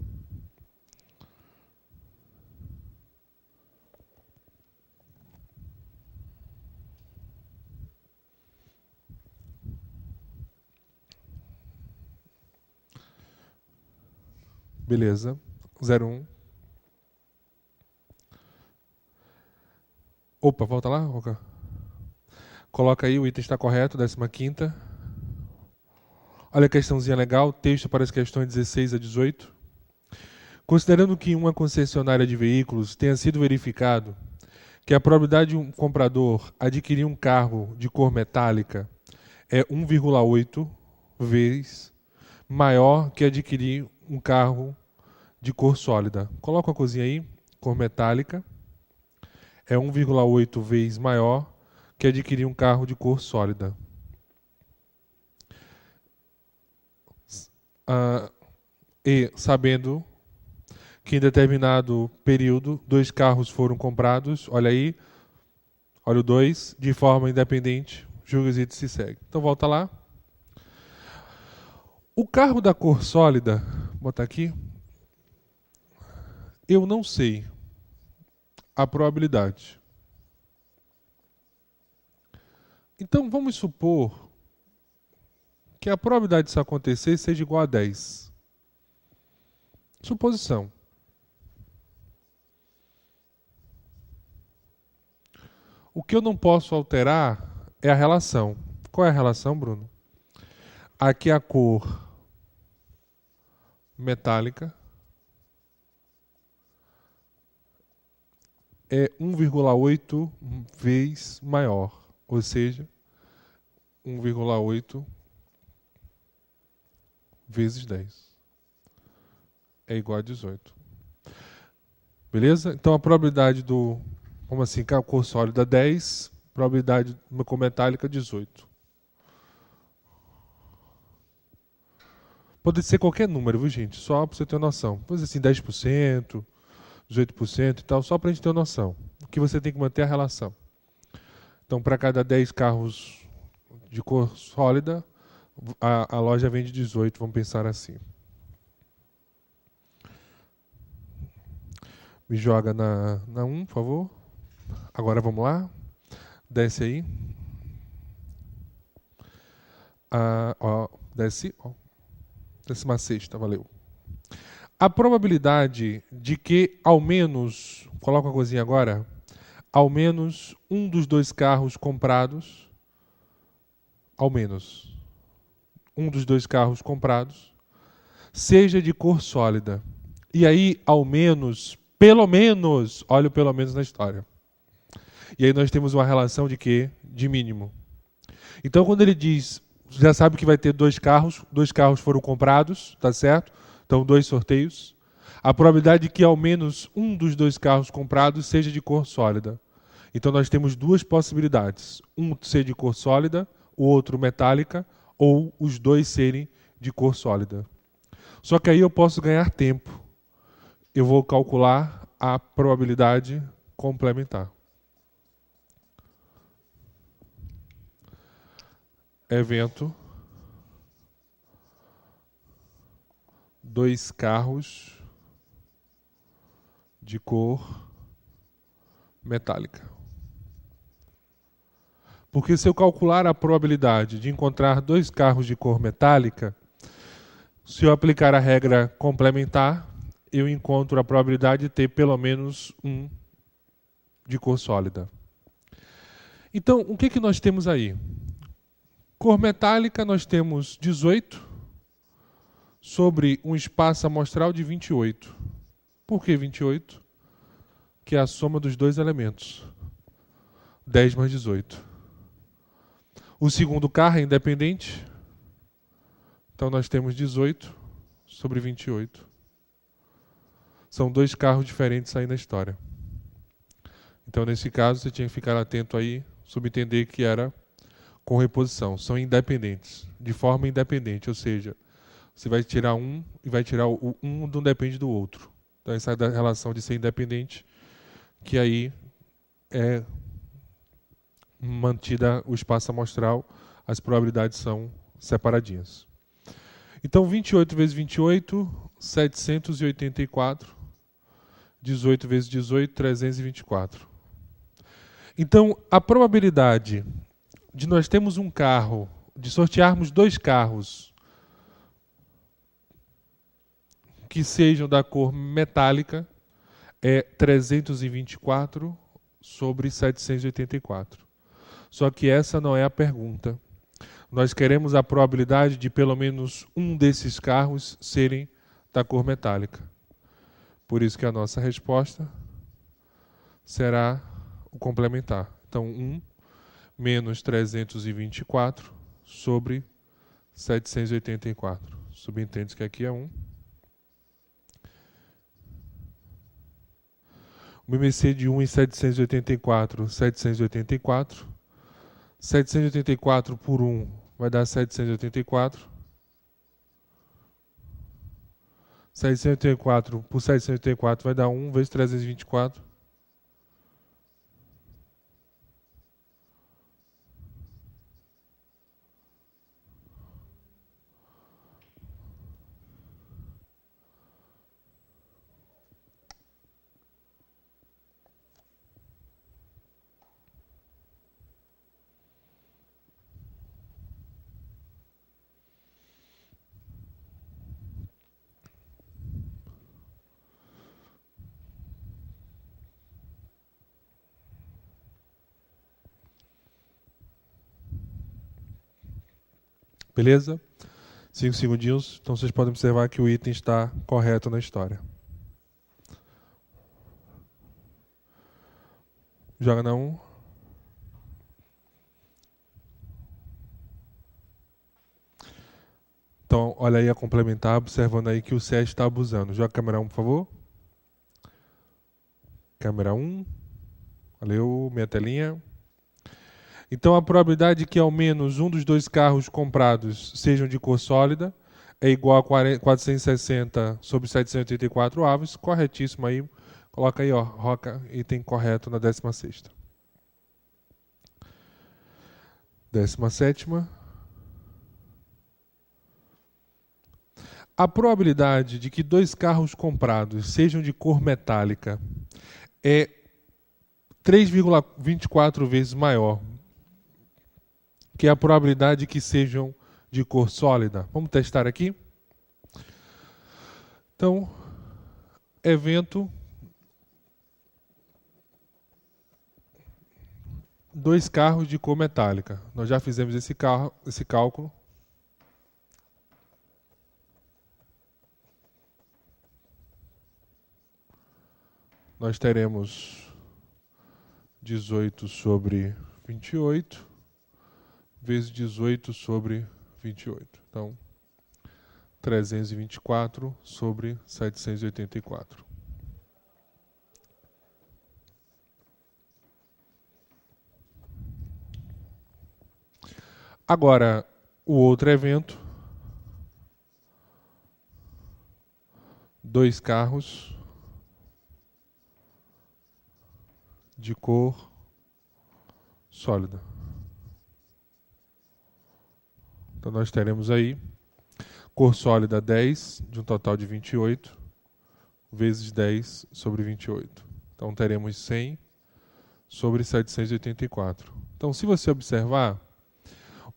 Beleza. 01. Opa, volta lá, Roca. Coloca aí, o item está correto, 15ª. Olha a questãozinha legal, texto para as questões 16 a 18. Considerando que em uma concessionária de veículos tenha sido verificado que a probabilidade de um comprador adquirir um carro de cor metálica é 1,8 vezes maior que adquirir um carro de cor sólida. Coloca a coisinha aí, cor metálica, é 1,8 vezes maior que adquirir um carro de cor sólida. E sabendo que em determinado período 2 carros foram comprados, olha aí, olha o 2, de forma independente, julga os itens se segue. Então volta lá. O carro da cor sólida, vou botar aqui, eu não sei a probabilidade. Então vamos supor que a probabilidade disso acontecer seja igual a 10. Suposição. O que eu não posso alterar é a relação. Qual é a relação, Bruno? Aqui a cor metálica é 1,8 vezes maior, ou seja, 1,8 vezes 10 é igual a 18. Beleza? Então a probabilidade do, vamos assim, que a cor sólida 10, Probabilidade de uma cor metálica, 18. Pode ser qualquer número, viu, gente? Só para você ter noção. Pode ser assim, 10%, 18% e tal, só para a gente ter noção. O que você tem que manter a relação. Então, para cada 10 carros de cor sólida, a loja vende 18, vamos pensar assim. Me joga na 1, por favor. Agora vamos lá. Desce aí. Desce. 16ª, valeu. A probabilidade de que ao menos, coloca a coisinha agora, ao menos um dos dois carros comprados, ao menos um dos dois carros comprados, seja de cor sólida. E aí, ao menos, pelo menos, olha o pelo menos na história. E aí nós temos uma relação de quê? De mínimo. Então, quando ele diz, já sabe que vai ter dois carros foram comprados, tá certo? Então, 2 sorteios. A probabilidade de que ao menos um dos dois carros comprados seja de cor sólida. Então, nós temos duas possibilidades. Um ser de cor sólida, o outro metálica, ou os dois serem de cor sólida. Só que aí eu posso ganhar tempo. Eu vou calcular a probabilidade complementar. Evento. 2 carros de cor metálica. Porque se eu calcular a probabilidade de encontrar 2 carros de cor metálica, se eu aplicar a regra complementar, eu encontro a probabilidade de ter pelo menos um de cor sólida. Então, o que nós temos aí? Cor metálica, nós temos 18 sobre um espaço amostral de 28. Por que 28? Que é a soma dos dois elementos. 10 mais 18. O segundo carro é independente. Então nós temos 18 sobre 28. São 2 carros diferentes aí na história. Então nesse caso você tinha que ficar atento aí, subentender que era com reposição. São independentes, de forma independente, ou seja, você vai tirar um e vai tirar um não depende do outro. Então essa é da relação de ser independente, que aí é mantida o espaço amostral, as probabilidades são separadinhas. Então 28 vezes 28, 784. 18 vezes 18, 324. Então a probabilidade de nós termos um carro, de sortearmos 2 carros que sejam da cor metálica é 324 sobre 784. Só que essa não é a pergunta. Nós queremos a probabilidade de pelo menos um desses carros serem da cor metálica. Por isso que a nossa resposta será o complementar. Então, 1 menos 324 sobre 784. Subentende que aqui é 1. O MMC de 1 em 784, 784. 784 por 1 vai dar 784. 784 por 784 vai dar 1 vezes 324. Beleza? 5 segundinhos. Então vocês podem observar que o item está correto na história. Joga na 1. Então, olha aí a complementar, observando aí que o SES está abusando. Joga a câmera 1, por favor. Câmera 1. Valeu, minha telinha. Então, a probabilidade de que ao menos um dos dois carros comprados sejam de cor sólida é igual a 460 sobre 784 avos. Corretíssimo aí. Coloca aí, ó, Roca, item correto na 16ª. 17ª. A probabilidade de que dois carros comprados sejam de cor metálica é 3,24 vezes maior que a probabilidade de que sejam de cor sólida. Vamos testar aqui? Então, evento, dois carros de cor metálica. Nós já fizemos esse cálculo. Nós teremos 18 sobre 28 vezes 18 sobre 28. Então, 324 sobre 784. Agora, o outro evento, dois carros de cor sólida. Então, nós teremos aí cor sólida 10, de um total de 28, vezes 10 sobre 28. Então, teremos 100 sobre 784. Então, se você observar,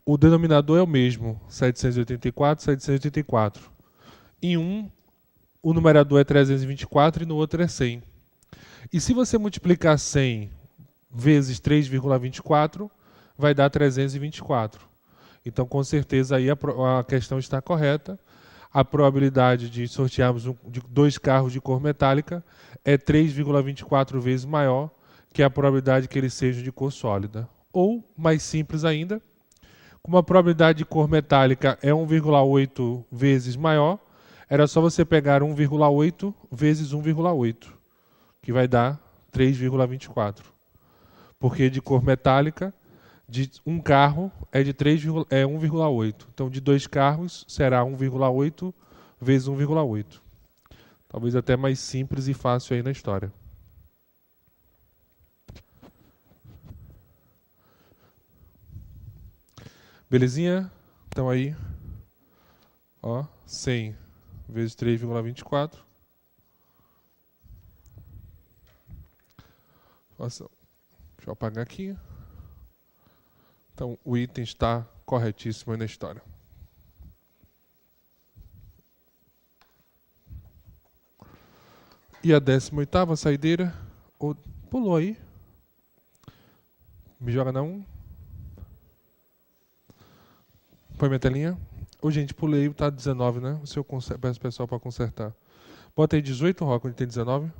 o denominador é o mesmo, 784, 784. Em um, o numerador é 324 e no outro é 100. E se você multiplicar 100 vezes 3,24, vai dar 324. Então, com certeza, aí a questão está correta. A probabilidade de sortearmos de dois carros de cor metálica é 3,24 vezes maior que a probabilidade que eles sejam de cor sólida. Ou, mais simples ainda, como a probabilidade de cor metálica é 1,8 vezes maior, era só você pegar 1,8 vezes 1,8, que vai dar 3,24. Porque de cor metálica, de um carro é de 1,8. Então, de dois carros será 1,8 vezes 1,8. Talvez até mais simples e fácil aí na história. Belezinha? Então aí, ó, 100 vezes 3,24. Deixa eu apagar aqui. Então, o item está corretíssimo aí na história. E a 18ª saideira, pulou aí. Me joga na 1. Põe minha telinha. Ô, gente, pulei, tá 19, né? Se eu peço o pessoal para consertar. Bota aí 18, Rock, onde tem 19.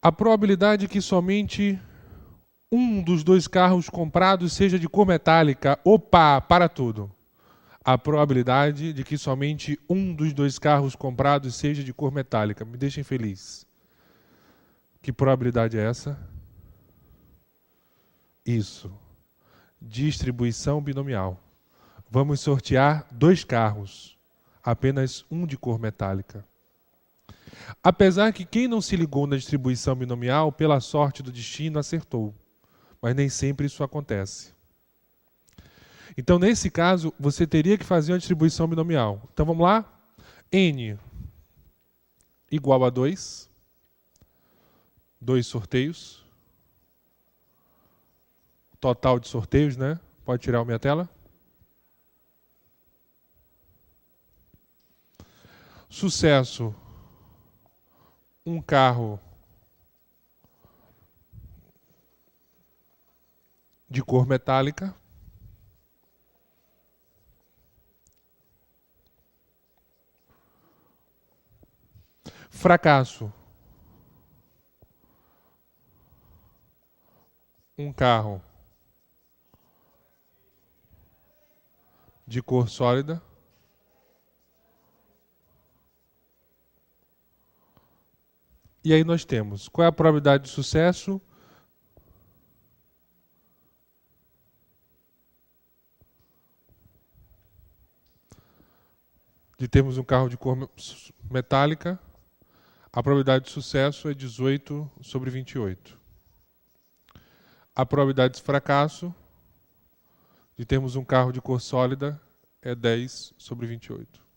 A probabilidade que somente um dos dois carros comprados seja de cor metálica. Opa, para tudo. A probabilidade de que somente um dos dois carros comprados seja de cor metálica. Me deixem feliz. Que probabilidade é essa? Isso. Distribuição binomial. Vamos sortear dois carros. Apenas um de cor metálica. Apesar que quem não se ligou na distribuição binomial, pela sorte do destino, acertou. Mas nem sempre isso acontece. Então, nesse caso, você teria que fazer uma distribuição binomial. Então, vamos lá? N igual a 2. 2 sorteios. Total de sorteios, né? Pode tirar a minha tela. Sucesso. Um carro de cor metálica. Fracasso. Um carro de cor sólida. E aí nós temos, qual é a probabilidade de sucesso? De termos um carro de cor metálica, a probabilidade de sucesso é 18 sobre 28. A probabilidade de fracasso de termos um carro de cor sólida é 10 sobre 28.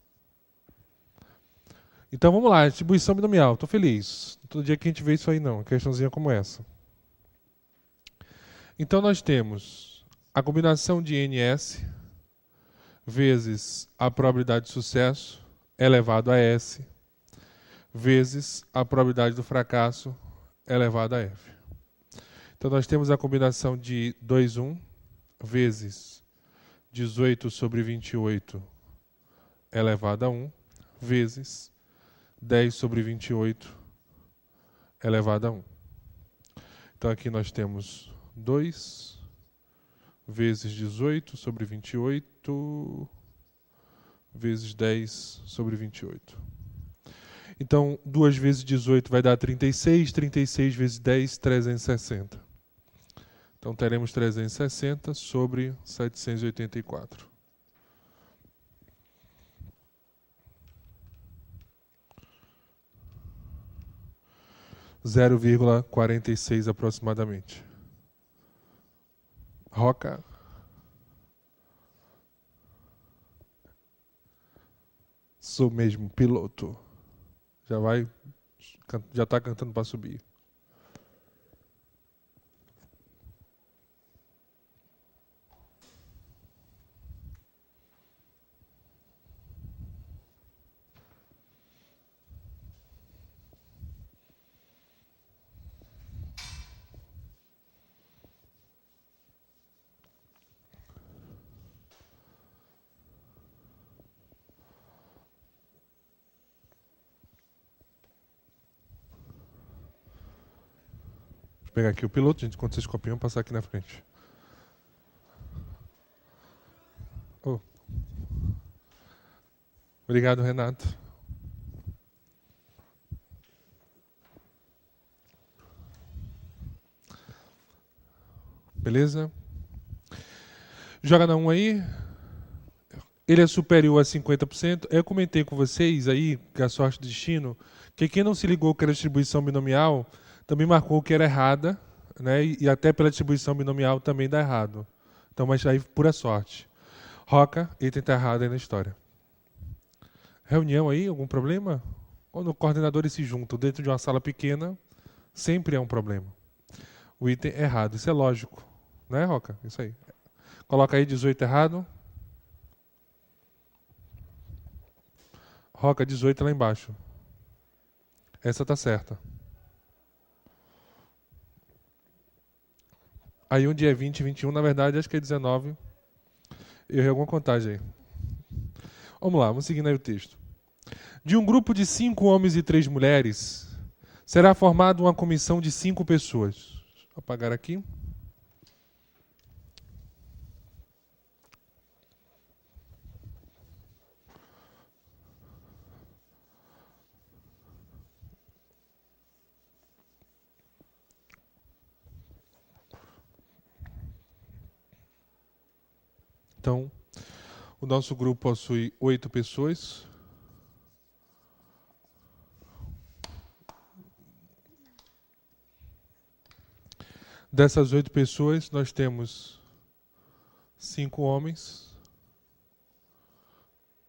Então vamos lá, distribuição binomial. Estou feliz. Todo dia que a gente vê isso aí não, uma questãozinha como essa. Então nós temos a combinação de NS vezes a probabilidade de sucesso elevado a S vezes a probabilidade do fracasso elevado a F. Então nós temos a combinação de 2, 1 vezes 18 sobre 28 elevado a 1 vezes 10 sobre 28 elevado a 1. Então aqui nós temos 2 vezes 18 sobre 28 vezes 10 sobre 28. Então 2 vezes 18 vai dar 36, 36 vezes 10, 360. Então teremos 360 sobre 784. 0,46 aproximadamente. Roca. Sou mesmo piloto. Já está cantando para subir. Vou pegar aqui o piloto, gente, enquanto vocês copiam, passar aqui na frente. Oh. Obrigado, Renato. Beleza? Joga na 1 aí. Ele é superior a 50%. Eu comentei com vocês aí, que a sorte do destino, que quem não se ligou que era distribuição binomial, também marcou que era errada, né? E até pela distribuição binomial também dá errado. Então, mas aí pura sorte. Roca, item está errado aí na história. Reunião aí, algum problema? Quando o coordenador se juntam dentro de uma sala pequena, sempre é um problema. O item é errado, isso é lógico. Né, Roca? Isso aí. Coloca aí 18 errado. Roca, 18 lá embaixo. Essa tá certa. Aí um dia é 20, 21, na verdade acho que é 19. Eu errei alguma contagem aí. Vamos lá, vamos seguindo aí o texto. De um grupo de 5 homens e 3 mulheres, será formada uma comissão de 5 pessoas. Vou apagar aqui. Então, o nosso grupo possui 8 pessoas. Dessas 8 pessoas, nós temos 5 homens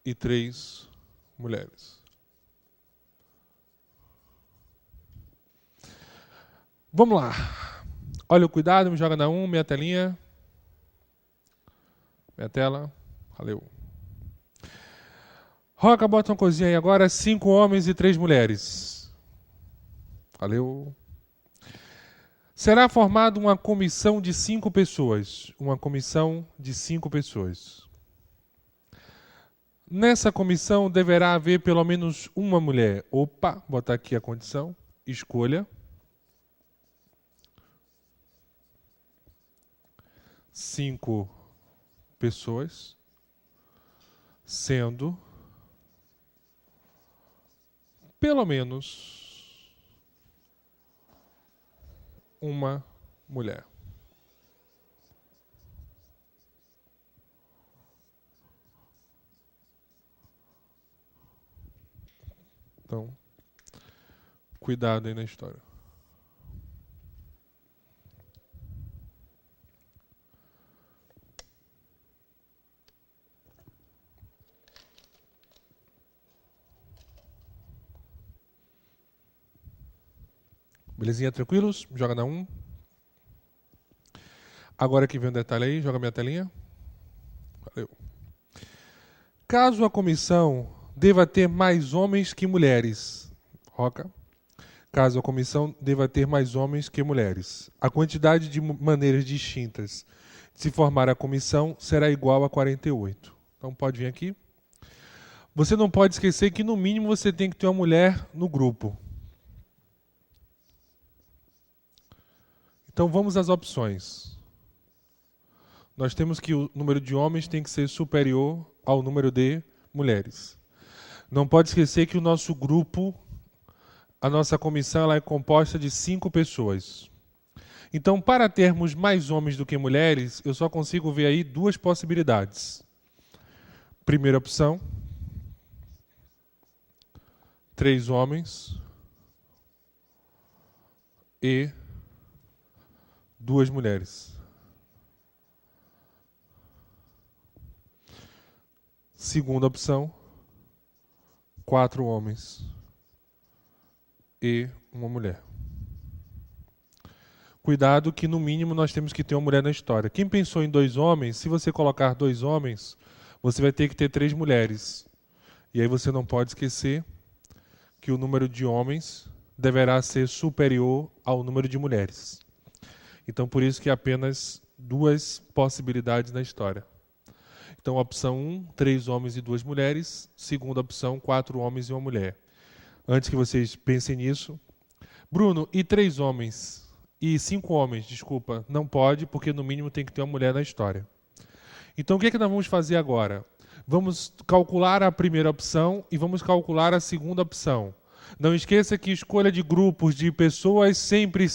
e 3 mulheres. Vamos lá. Olha o cuidado, me joga na 1, minha telinha. Minha tela. Valeu. Roca, bota uma coisinha aí agora. 5 homens e 3 mulheres. Valeu. Será formada uma comissão de 5 pessoas. Uma comissão de 5 pessoas. Nessa comissão deverá haver pelo menos uma mulher. Opa, botar aqui a condição. Escolha. 5 pessoas, sendo pelo menos uma mulher. Então, cuidado aí na história. Belezinha, tranquilos? Joga na 1. Agora que vem um detalhe aí, joga minha telinha. Valeu. Caso a comissão deva ter mais homens que mulheres. Roca. Caso a comissão deva ter mais homens que mulheres. A quantidade de maneiras distintas de se formar a comissão será igual a 48. Então pode vir aqui. Você não pode esquecer que no mínimo você tem que ter uma mulher no grupo. Então vamos às opções. Nós temos que o número de homens tem que ser superior ao número de mulheres. Não pode esquecer que o nosso grupo, a nossa comissão, ela é composta de 5 pessoas. Então, para termos mais homens do que mulheres, eu só consigo ver aí 2 possibilidades. Primeira opção, 3 homens e 2 mulheres. Segunda opção, 4 homens e uma mulher. Cuidado que no mínimo nós temos que ter uma mulher na história. Quem pensou em 2 homens, se você colocar 2 homens, você vai ter que ter 3 mulheres. E aí você não pode esquecer que o número de homens deverá ser superior ao número de mulheres. Então por isso que há apenas 2 possibilidades na história. Então, opção 1, 3 homens e 2 mulheres. Segunda opção, 4 homens e uma mulher. Antes que vocês pensem nisso. Bruno, e 3 homens? E 5 homens, desculpa. Não pode, porque no mínimo tem que ter uma mulher na história. Então, o que é que nós vamos fazer agora? Vamos calcular a primeira opção e vamos calcular a segunda opção. Não esqueça que escolha de grupos de pessoas sempre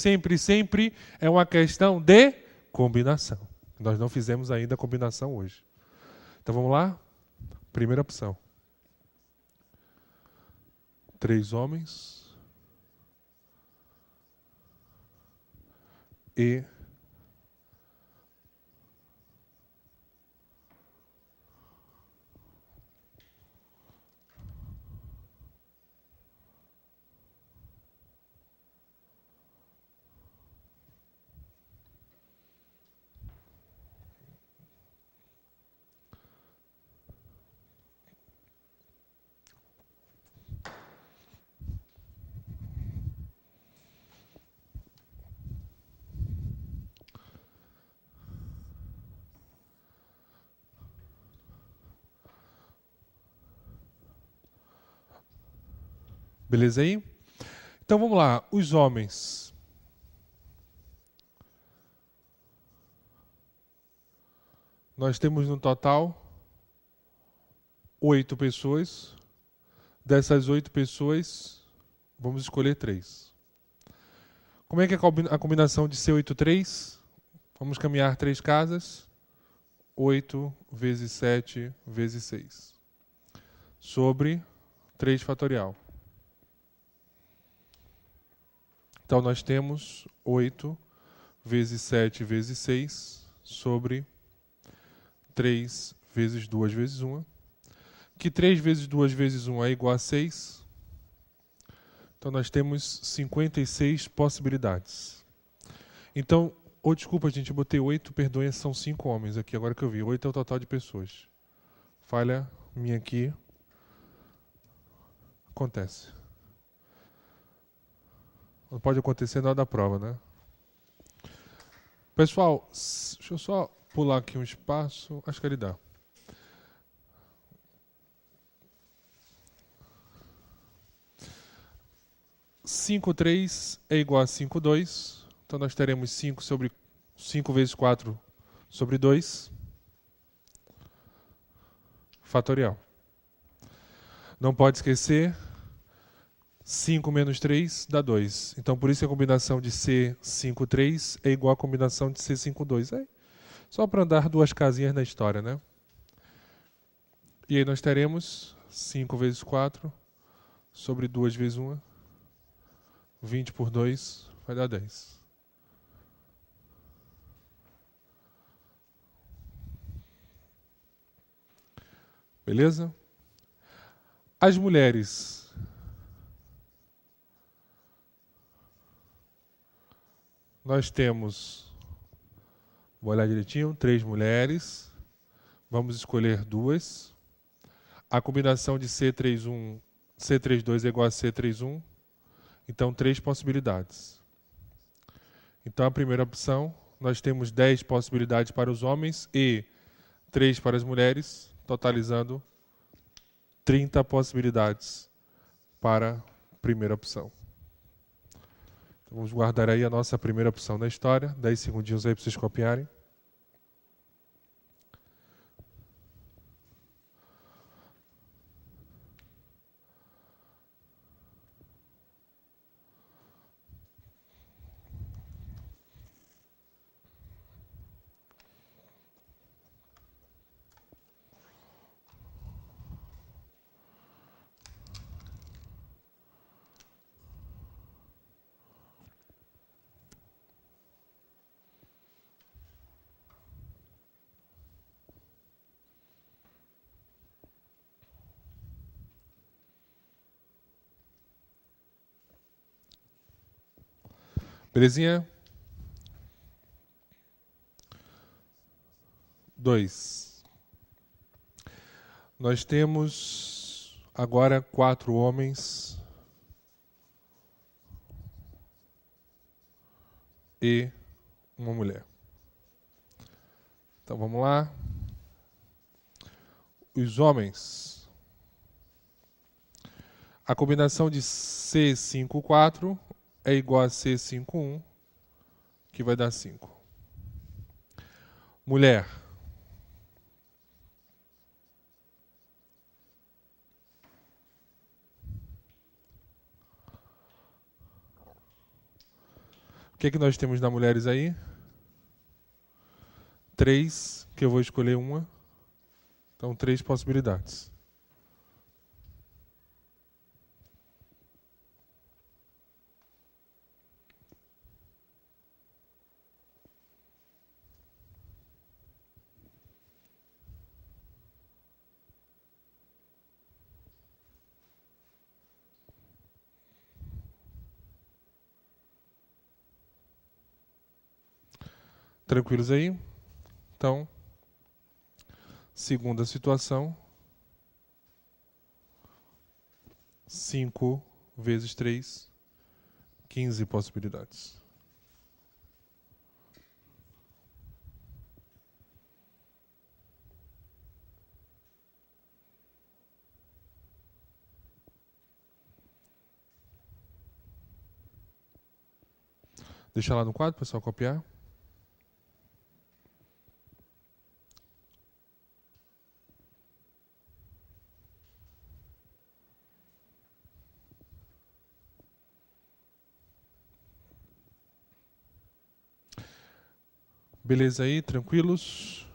é uma questão de combinação. Nós não fizemos ainda a combinação hoje. Então vamos lá? Primeira opção. 3 homens e beleza aí? Então vamos lá, os homens. Nós temos no total 8 pessoas. Dessas 8 pessoas, vamos escolher 3. Como é que é a combinação de C8, 3? Vamos caminhar 3 casas. 8 vezes 7 vezes 6. Sobre 3 fatorial. Então, nós temos 8 vezes 7 vezes 6 sobre 3 vezes 2 vezes 1. Que 3 vezes 2 vezes 1 é igual a 6. Então, nós temos 56 possibilidades. Então, desculpa, gente, eu botei 8, perdoem, são 5 homens aqui, agora que eu vi. 8 é o total de pessoas. Falha minha aqui. Acontece. Não pode acontecer na hora da prova, né? Pessoal, deixa eu só pular aqui um espaço. Acho que ele dá. Cinco 3 é igual a 5, 2. Então nós teremos 5 sobre 5 vezes 4 sobre 2. Fatorial. Não pode esquecer, 5 menos 3 dá 2. Então, por isso a combinação de C53 é igual à combinação de C52. É só para andar duas casinhas na história, né? E aí nós teremos 5 vezes 4 sobre 2 vezes 1. 20 por 2 vai dar 10. Beleza? As mulheres. Nós temos, vou olhar direitinho, 3 mulheres. Vamos escolher 2. A combinação de C31, C32 é igual a C31. Então, 3 possibilidades. Então, a primeira opção, nós temos 10 possibilidades para os homens e 3 para as mulheres, totalizando 30 possibilidades para a primeira opção. Então, vamos guardar aí a nossa primeira opção na história. 10 segundinhos aí para vocês copiarem. Belezinha? 2. Nós temos agora 4 homens e uma mulher. Então vamos lá. Os homens. A combinação de C54 é igual a C51, que vai dar 5. Mulher. O que nós temos na mulheres aí? 3, que eu vou escolher uma. Então, 3 possibilidades. Tranquilos aí? Então, segunda situação. 5 vezes 3, 15 possibilidades. Deixa lá no quadro, pessoal, copiar. Beleza aí, tranquilos?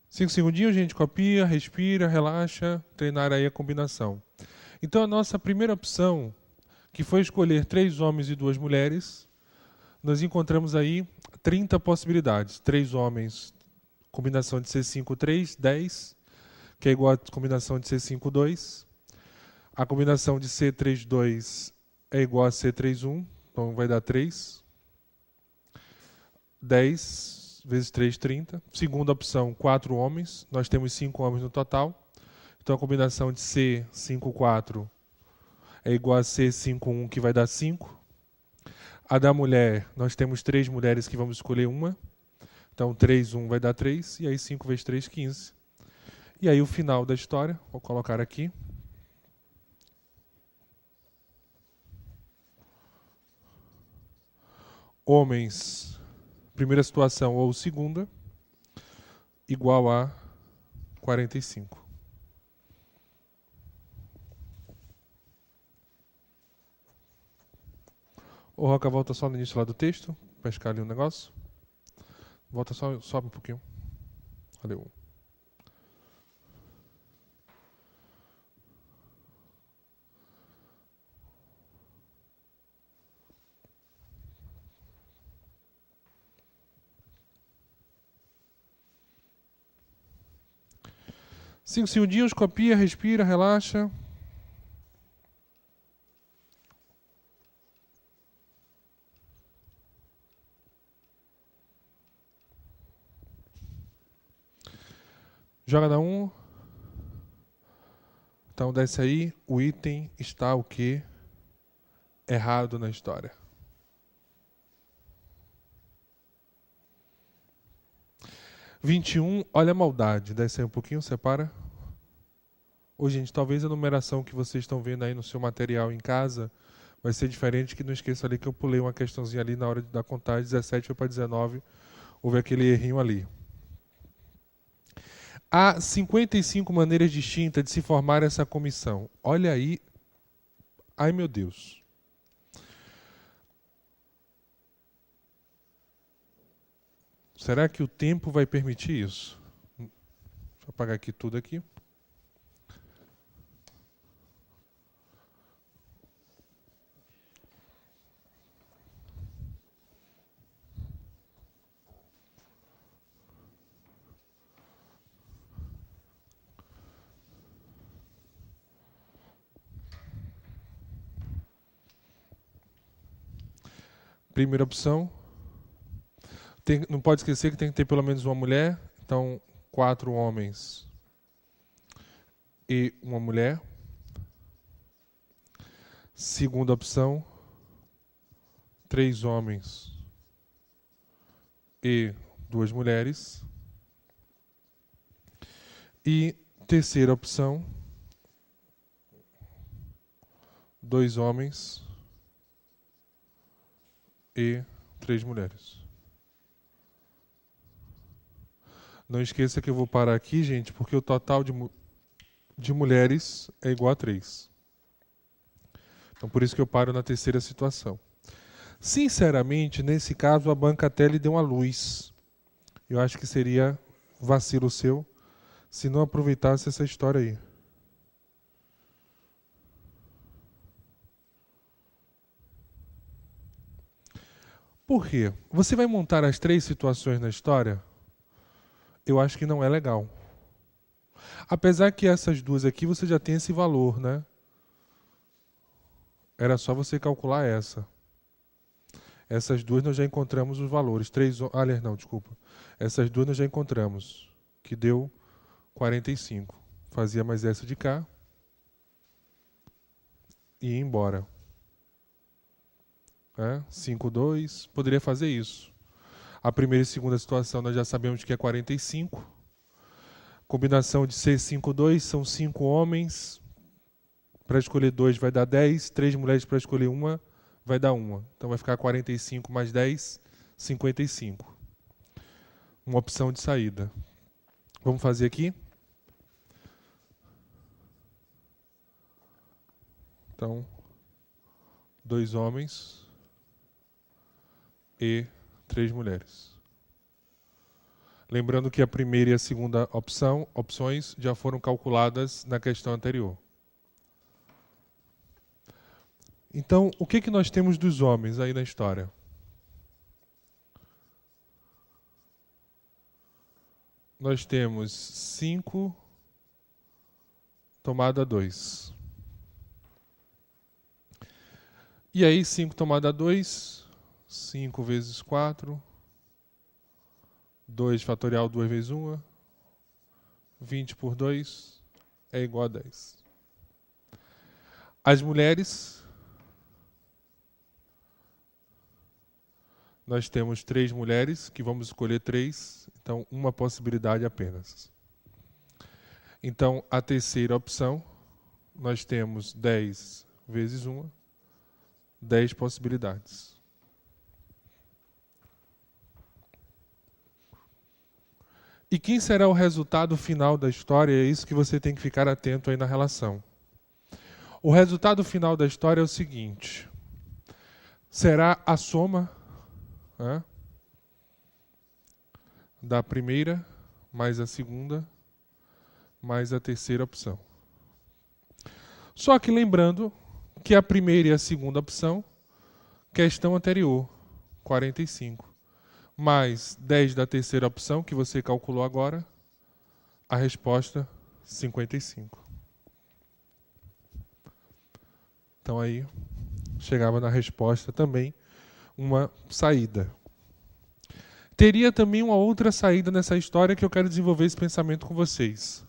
Cinco segundinhos, gente, copia, respira, relaxa, treinar aí a combinação. Então, a nossa primeira opção, que foi escolher 3 homens e 2 mulheres, nós encontramos aí 30 possibilidades. 3 homens, combinação de C53, 10, que é igual à combinação de C52. A combinação de C32 é igual a C31, então vai dar 3. 10 vezes 3, 30. Segunda opção, 4 homens. Nós temos 5 homens no total. Então a combinação de C54 é igual a C51, que vai dar 5. A da mulher, nós temos 3 mulheres que vamos escolher uma. Então 3, 1 vai dar 3. E aí 5 vezes 3, 15. E aí o final da história, vou colocar aqui. homens, primeira situação ou segunda, igual a 45. Ô, Roca, volta só no início lá do texto, pescar ali um negócio. Volta só, sobe um pouquinho. Valeu. Cinco segundinhos, copia, respira, relaxa. Joga na 1. Então desce aí, o item está o quê? Errado na história. (21), olha a maldade. Desce aí um pouquinho, separa. Ô, gente, talvez a numeração que vocês estão vendo aí no seu material em casa vai ser diferente, que não esqueça ali que eu pulei uma questãozinha ali na hora da contagem, 17 foi para 19, houve aquele errinho ali. Há 55 maneiras distintas de se formar essa comissão. Olha aí. Ai, meu Deus. Será que o tempo vai permitir isso? Deixa eu apagar aqui tudo aqui. Primeira opção. Não pode esquecer que tem que ter pelo menos uma mulher. Então, 4 homens e uma mulher. Segunda opção. 3 homens e 2 mulheres. E terceira opção. 2 homens e 3 mulheres. Não esqueça que eu vou parar aqui, gente, porque o total de mulheres é igual a 3. Então, por isso que eu paro na terceira situação. Sinceramente, nesse caso, a banca até lhe deu uma luz. Eu acho que seria vacilo seu se não aproveitasse essa história aí. Por quê? Você vai montar as 3 situações na história? Eu acho que não é legal. Apesar que essas duas aqui você já tem esse valor, né? Era só você calcular essa. Essas duas nós já encontramos os valores. Aliás, não, desculpa. Essas duas nós já encontramos, que deu 45. Fazia mais essa de cá e ia embora. 5, 2. Poderia fazer isso. A primeira e segunda situação nós já sabemos que é 45. Combinação de C, 5, 2 são 5 homens. Para escolher 2 vai dar 10. 3 mulheres para escolher 1 vai dar 1. Então vai ficar 45 mais 10, 55. Uma opção de saída. Vamos fazer aqui? Então, 2 homens e 3 mulheres. Lembrando que a primeira e a segunda opções já foram calculadas na questão anterior. Então, o que nós temos dos homens aí na história? Nós temos 5 tomada 2. E aí, 5 tomada 2, 5 vezes 4, 2 fatorial 2 vezes 1, 20 por 2 é igual a 10. As mulheres, nós temos 3 mulheres, que vamos escolher 3, então uma possibilidade apenas. Então, a terceira opção, nós temos 10 vezes 1, 10 possibilidades. E quem será o resultado final da história? É isso que você tem que ficar atento aí na relação. O resultado final da história é o seguinte: será a soma, né, da primeira mais a segunda mais a terceira opção. Só que lembrando que a primeira e a segunda opção, questão anterior, 45, mais 10 da terceira opção, que você calculou agora, a resposta, 55. Então aí, chegava na resposta também uma saída. Teria também uma outra saída nessa história que eu quero desenvolver esse pensamento com vocês.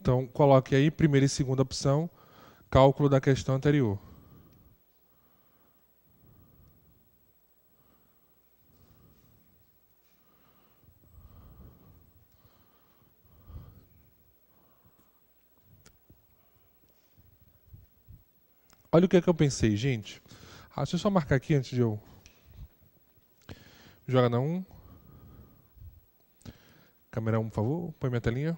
Então, coloque aí primeira e segunda opção, cálculo da questão anterior. Olha o que é que eu pensei, gente. Deixa eu só marcar aqui antes de eu jogar na 1. Câmera 1, por favor. Põe minha telinha.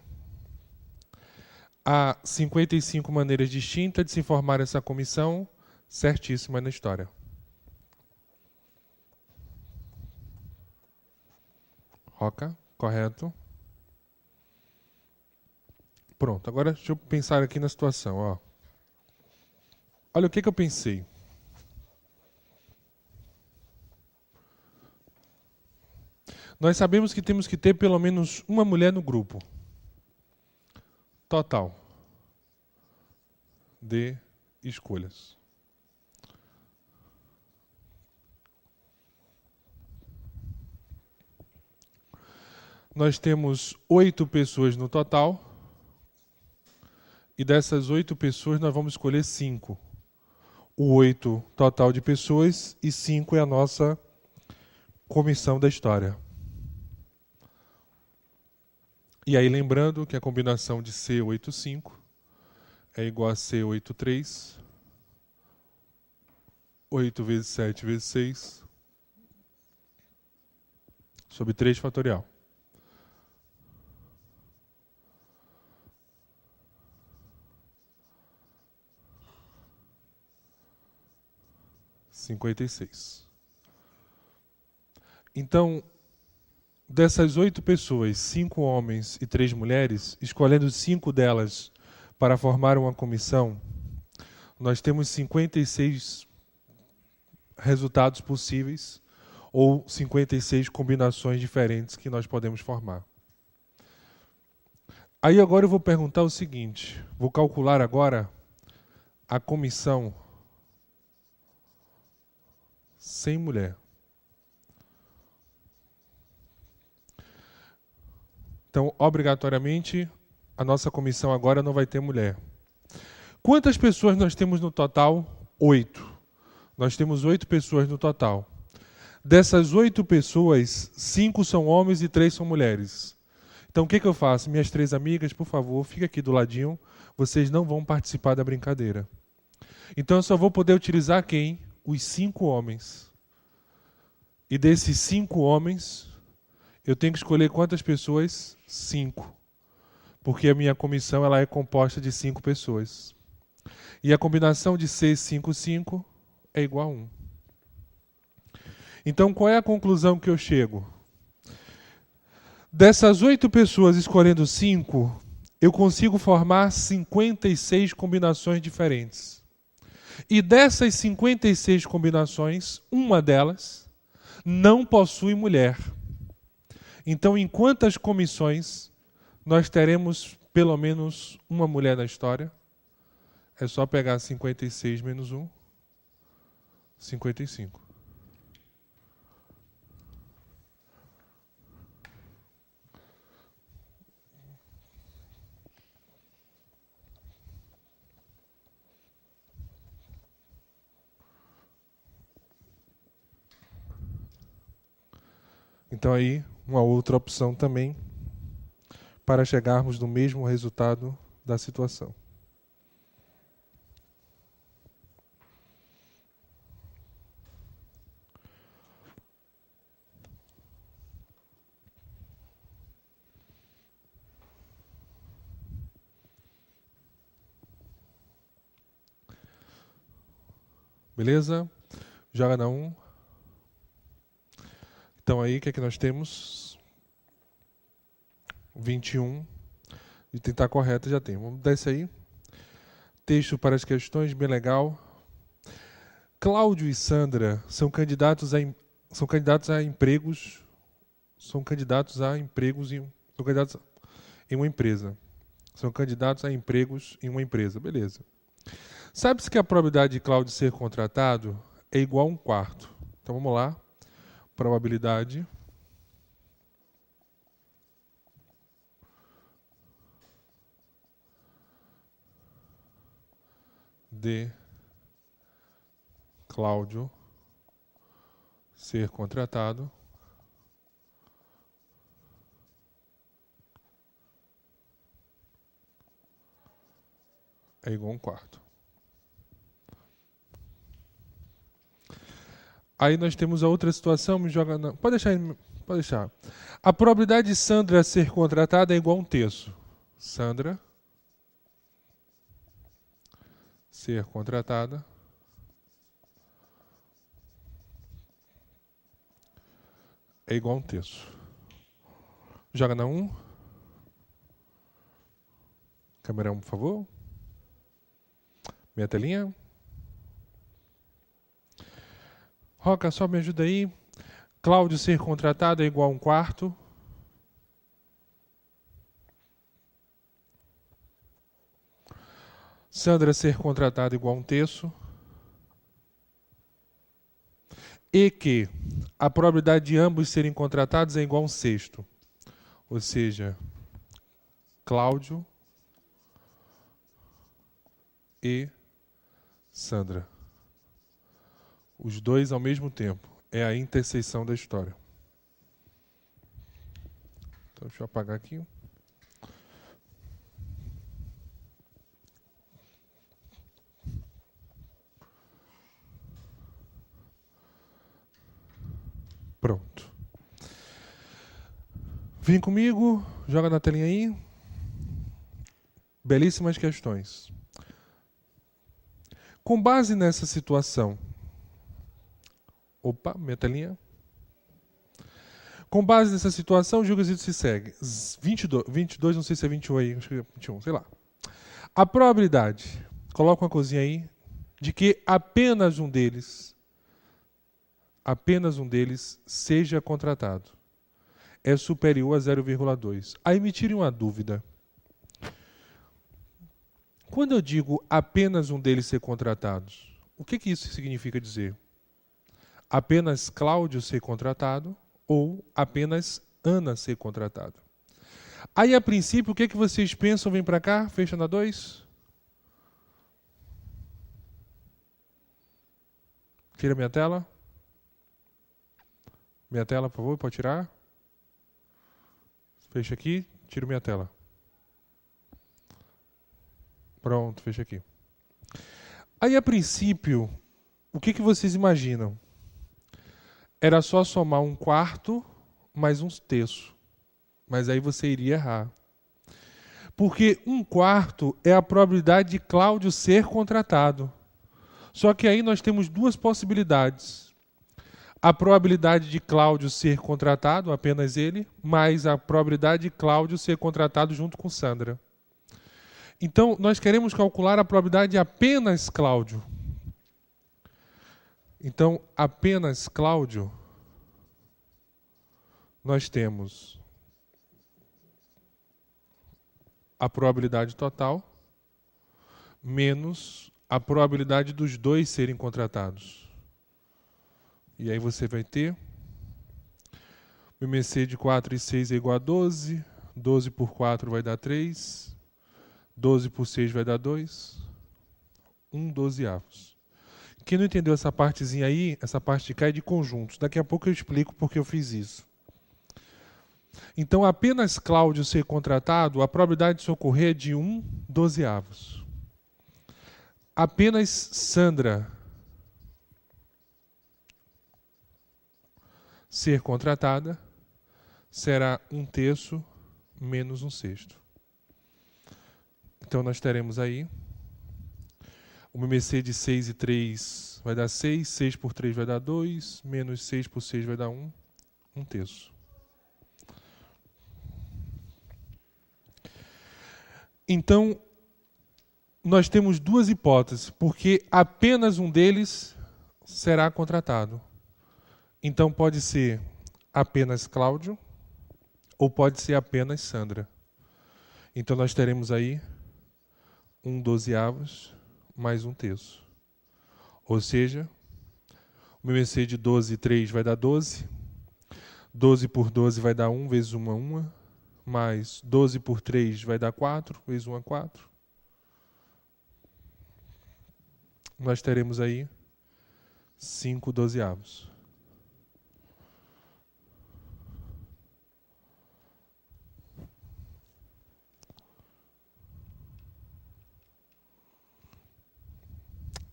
Há 55 maneiras distintas de se formar essa comissão, certíssima na história. Roca, correto. Pronto, agora deixa eu pensar aqui na situação. Ó. Olha o que eu pensei. Nós sabemos que temos que ter pelo menos uma mulher no grupo. Total de escolhas. Nós temos 8 pessoas no total. E dessas 8 pessoas nós vamos escolher 5. O 8 total de pessoas e 5 é a nossa comissão da história. E aí lembrando que a combinação de C85 é igual a C83, 8 vezes 7 vezes 6, sobre 3 fatorial. (56). Então, dessas 8 pessoas, 5 homens e 3 mulheres, escolhendo 5 delas para formar uma comissão, nós temos 56 resultados possíveis ou 56 combinações diferentes que nós podemos formar. Aí agora eu vou perguntar o seguinte, vou calcular agora a comissão sem mulher. Então, obrigatoriamente, a nossa comissão agora não vai ter mulher. Quantas pessoas nós temos no total? 8. Nós temos 8 pessoas no total. Dessas 8 pessoas, 5 são homens e 3 são mulheres. Então, o que eu faço? Minhas 3 amigas, por favor, fica aqui do ladinho. Vocês não vão participar da brincadeira. Então, eu só vou poder utilizar quem? Os 5 homens. E desses 5 homens, eu tenho que escolher quantas pessoas? 5. Porque a minha comissão ela é composta de 5 pessoas. E a combinação de C55 é igual a 1. Então, qual é a conclusão que eu chego? Dessas 8 pessoas escolhendo 5, eu consigo formar 56 combinações diferentes. E dessas 56 combinações, uma delas não possui mulher. Então, em quantas comissões nós teremos pelo menos uma mulher na história? É só pegar 56 menos 1, 55. Então aí, uma outra opção também para chegarmos no mesmo resultado da situação. Beleza? Joga na 1. Então aí, o que é que nós temos? 21. E tentar correto já tem. Vamos dar isso aí. Texto para as questões, bem legal. Cláudio e Sandra são candidatos a empregos. São candidatos a empregos são candidatos em uma empresa. São candidatos a empregos em uma empresa. Beleza. Sabe-se que a probabilidade de Cláudio ser contratado é igual a 1/4. Então vamos lá. Probabilidade de Cláudio ser contratado é igual a 1/4. Aí nós temos a outra situação, me joga na... Pode deixar. A probabilidade de Sandra ser contratada é igual a 1/3. Sandra ser contratada é igual a 1/3. Joga na 1. Câmera 1, por favor. Minha telinha. Roca, só me ajuda aí. Cláudio ser contratado é igual a 1/4. Sandra ser contratada é igual a 1/3. E que a probabilidade de ambos serem contratados é igual a 1/6. Ou seja, Cláudio e Sandra. Os dois ao mesmo tempo. É a interseção da história. Então, deixa eu apagar aqui. Pronto. Vem comigo, joga na telinha aí. Belíssimas questões. Com base nessa situação... Opa, minha telinha. Com base nessa situação, o julgamento se segue. 22, não sei se é 21 aí, acho que é 21, sei lá. A probabilidade, coloca uma coisinha aí, de que apenas um deles seja contratado é superior a 0,2. Aí me tire uma dúvida. Quando eu digo apenas um deles ser contratado, o que isso significa dizer? Apenas Cláudio ser contratado ou apenas Ana ser contratada? Aí, a princípio, o que vocês pensam? Vem para cá, fecha na 2. Tira minha tela. Minha tela, por favor, pode tirar. Fecha aqui, tiro minha tela. Pronto, fecha aqui. Aí, a princípio, o que vocês imaginam? Era só somar 1/4 mais 1/3. Mas aí você iria errar. Porque 1/4 é a probabilidade de Cláudio ser contratado. Só que aí nós temos duas possibilidades. A probabilidade de Cláudio ser contratado, apenas ele, mais a probabilidade de Cláudio ser contratado junto com Sandra. Então, nós queremos calcular a probabilidade de apenas Cláudio. Então, apenas Cláudio, nós temos a probabilidade total menos a probabilidade dos dois serem contratados. E aí você vai ter MMC de 4 e 6 é igual a 12. 12 por 4 vai dar 3. 12 por 6 vai dar 2. 1/12. Quem não entendeu essa partezinha aí, essa parte de cá é de conjuntos. Daqui a pouco eu explico porque eu fiz isso. Então, apenas Cláudio ser contratado, a probabilidade disso ocorrer é de 1/12. Apenas Sandra ser contratada será 1/3 menos 1/6. Então, nós teremos aí Uma MMC de 6 e 3 vai dar 6, 6 por 3 vai dar 2, menos 6 por 6 vai dar 1, 1/3. Então, nós temos duas hipóteses, porque apenas um deles será contratado. Então, pode ser apenas Cláudio ou pode ser apenas Sandra. Então, nós teremos aí 1/12 mais 1/3. Ou seja, o MMC de 12 e 3 vai dar 12. 12 por 12 vai dar 1 vezes 1 é 1. Mais 12 por 3 vai dar 4, vezes 1 é 4. Nós teremos aí 5/12.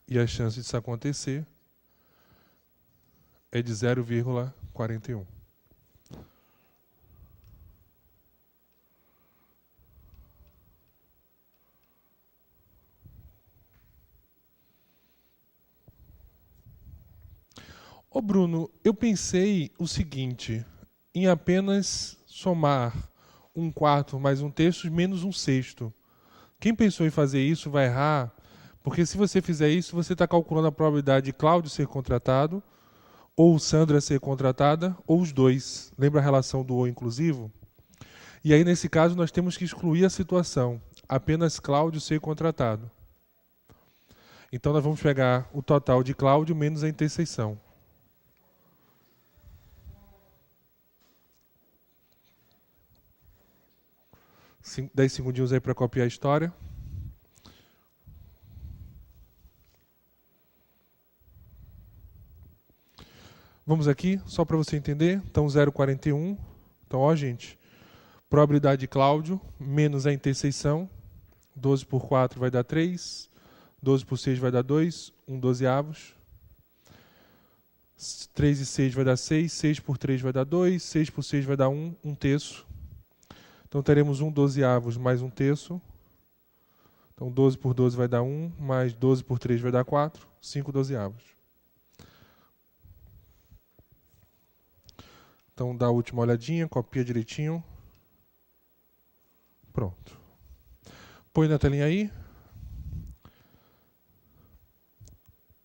E a chance disso acontecer é de 0,41. Ô Bruno, eu pensei o seguinte, em apenas somar 1/4 mais 1/3 menos 1/6. Quem pensou em fazer isso vai errar, porque se você fizer isso, você está calculando a probabilidade de Cláudio ser contratado, ou Sandra ser contratada, ou os dois. Lembra a relação do ou inclusivo? E aí, nesse caso, nós temos que excluir a situação, apenas Cláudio ser contratado. Então, nós vamos pegar o total de Cláudio menos a interseção. 10 segundinhos aí para copiar a história. Vamos aqui, só para você entender. Então, 0,41. Então, ó, gente, probabilidade de Cláudio menos a interseção. 12 por 4 vai dar 3. 12 por 6 vai dar 2. 1/12. 3 e 6 vai dar 6. 6 por 3 vai dar 2. 6 por 6 vai dar 1. 1/3. Então, teremos 1/12 mais 1/3. Então, 12 por 12 vai dar 1. Mais 12 por 3 vai dar 4. 5/12. Então, dá a última olhadinha, copia direitinho. Pronto. Põe na telinha aí.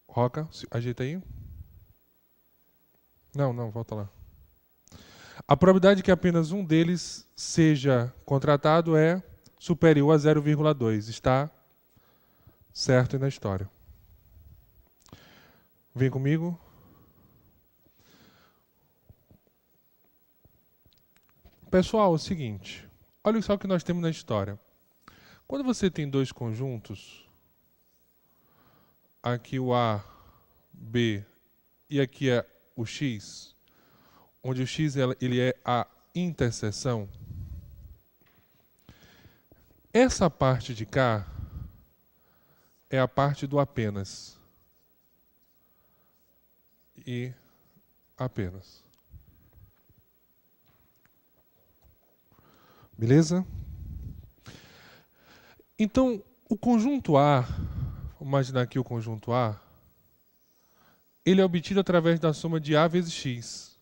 Roca, ajeita aí. Não, volta lá. A probabilidade de que apenas um deles seja contratado é superior a 0,2. Está certo aí na história. Vem comigo. Pessoal, é o seguinte. Olha só o que nós temos na história. Quando você tem dois conjuntos, aqui o A, B e aqui é o X, onde o X ele é a interseção, essa parte de cá é a parte do apenas e apenas. Beleza? Então, o conjunto A, vamos imaginar aqui o conjunto A, ele é obtido através da soma de A vezes X.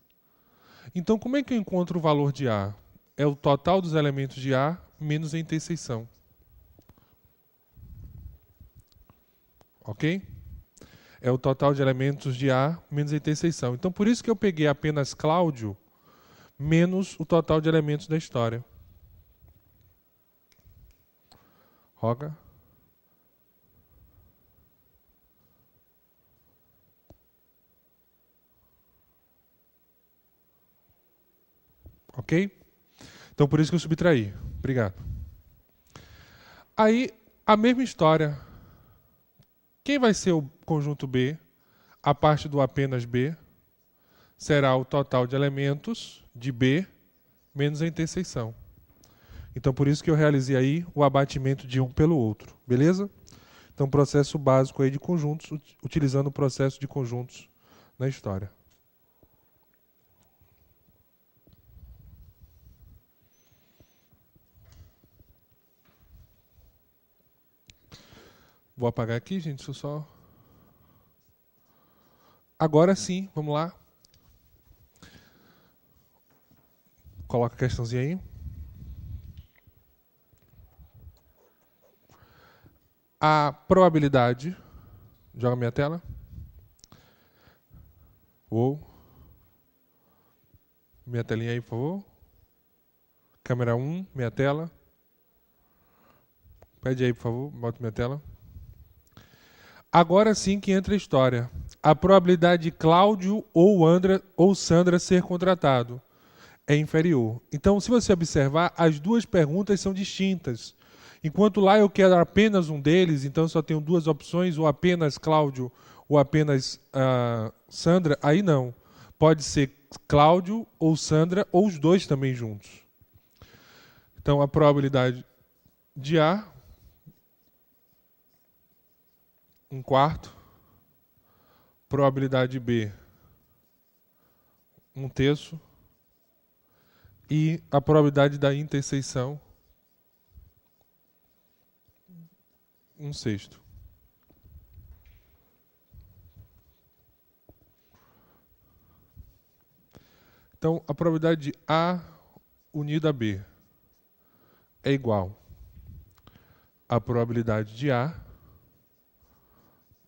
Então, como é que eu encontro o valor de A? É o total dos elementos de A menos a interseção. Ok? É o total de elementos de A menos a interseção. Então, por isso que eu peguei apenas Cláudio menos o total de elementos da história. Roga. Ok? Então, por isso que eu subtraí. Obrigado. Aí, a mesma história. Quem vai ser o conjunto B? A parte do apenas B será o total de elementos de B menos a interseção. Então, por isso que eu realizei aí o abatimento de um pelo outro. Beleza? Então, processo básico aí de conjuntos, utilizando o processo de conjuntos na história. Vou apagar aqui, gente, deixa eu só... Agora sim, vamos lá. Coloca a questãozinha aí. A probabilidade... Joga minha tela. Uou. Minha telinha aí, por favor. Câmera 1, minha tela. Pede aí, por favor, bota minha tela. Agora sim que entra a história. A probabilidade de Cláudio ou Sandra ser contratado é inferior. Então, se você observar, as duas perguntas são distintas. Enquanto lá eu quero apenas um deles, então só tenho duas opções, ou apenas Cláudio ou apenas Sandra, aí não. Pode ser Cláudio ou Sandra, ou os dois também juntos. Então, a probabilidade de A, 1/4. Probabilidade de B, 1/3. E a probabilidade da interseção, 1/6. Então, a probabilidade de A unido a B é igual à probabilidade de A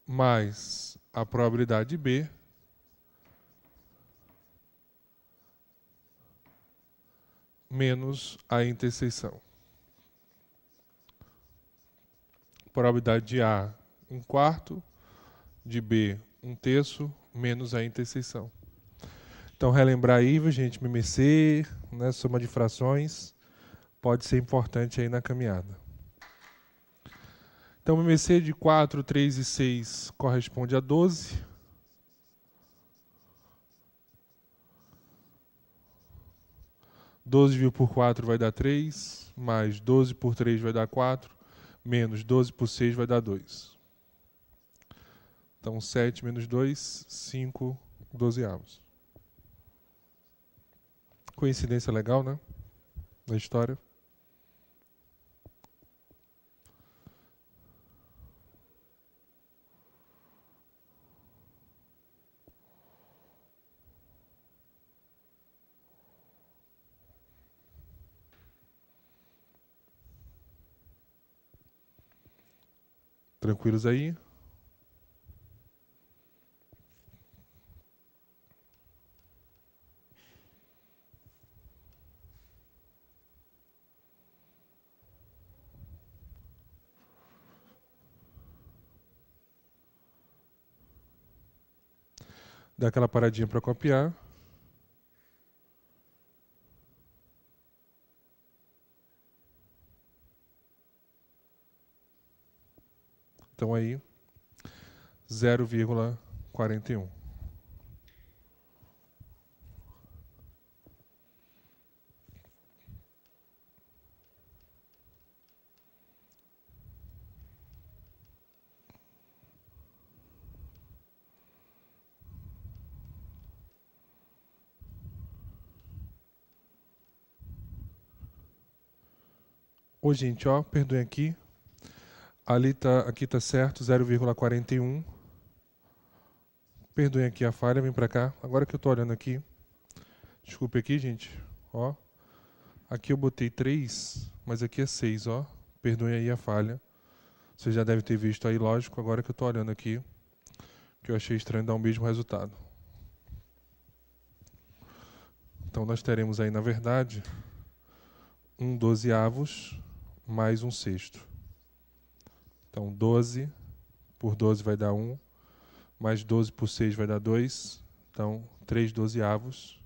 mais a probabilidade de B menos a interseção. Probabilidade de A, 1/4, de B, 1/3, menos a interseção. Então, relembrar aí, gente, MMC, né, soma de frações, pode ser importante aí na caminhada. Então, MMC de 4, 3 e 6 corresponde a 12. Doze dividido por 4 vai dar 3, mais 12 por 3 vai dar 4, menos 12 por 6 vai dar 2. Então, 7 menos 2, 5 dozeavos. Coincidência legal, né? Na história. Tranquilos aí? Dá aquela paradinha para copiar. Então aí, 0,41. Ô, gente, ó, perdoem aqui. Aqui tá certo, 0,41. Perdoem aqui a falha, vem para cá. Agora que eu tô olhando aqui. Desculpe aqui, gente. Ó. Aqui eu botei 3, mas aqui é 6, ó. Perdoem aí a falha. Você já deve ter visto aí, lógico, agora que eu tô olhando aqui, que eu achei estranho dar o mesmo resultado. Então nós teremos aí, na verdade, 1/12 mais 1/6. Então 12 por 12 vai dar 1, mais 12 por 6 vai dar 2. Então 3/12.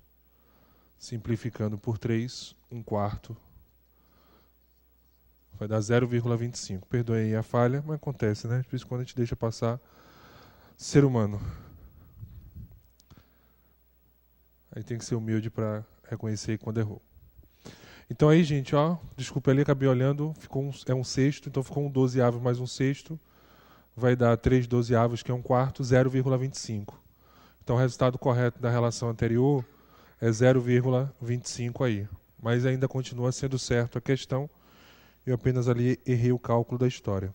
Simplificando por 3, 1/4. Vai dar 0,25. Perdoem aí a falha, mas acontece, né? Por isso quando a gente deixa passar, ser humano. Aí tem que ser humilde para reconhecer quando errou. Então aí, gente, ó, desculpa ali, acabei olhando, é 1/6, então ficou 1/12 mais 1/6. Vai dar 3/12, que é 1/4, 0,25. Então o resultado correto da relação anterior é 0,25 aí. Mas ainda continua sendo certo a questão. Eu apenas ali errei o cálculo da história.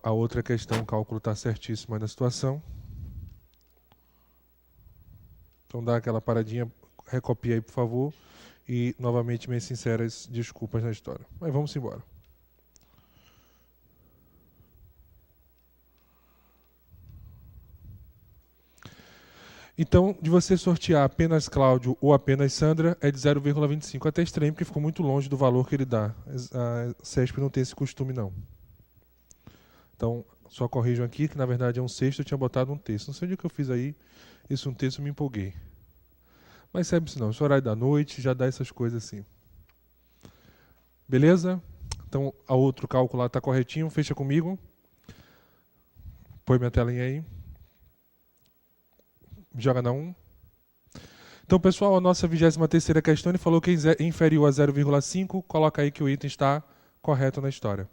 A outra questão, o cálculo está certíssimo aí na situação. Então dá aquela paradinha, recopia aí, por favor. E, novamente, minhas sinceras desculpas na história. Mas vamos embora. Então, de você sortear apenas Cláudio ou apenas Sandra, é de 0,25. Até estranho, porque ficou muito longe do valor que ele dá. A CESP não tem esse costume, não. Então, só corrijam aqui, que na verdade é um sexto, eu tinha botado um terço. Não sei onde que eu fiz aí, esse um terço, eu me empolguei. Mas sabe se não, esse horário da noite já dá essas coisas assim. Beleza? Então, a outro cálculo lá está corretinho, fecha comigo. Põe minha telinha aí. Joga na 1. Então, pessoal, a nossa 23ª questão, ele falou que é inferior a 0,5, coloca aí que o item está correto na história.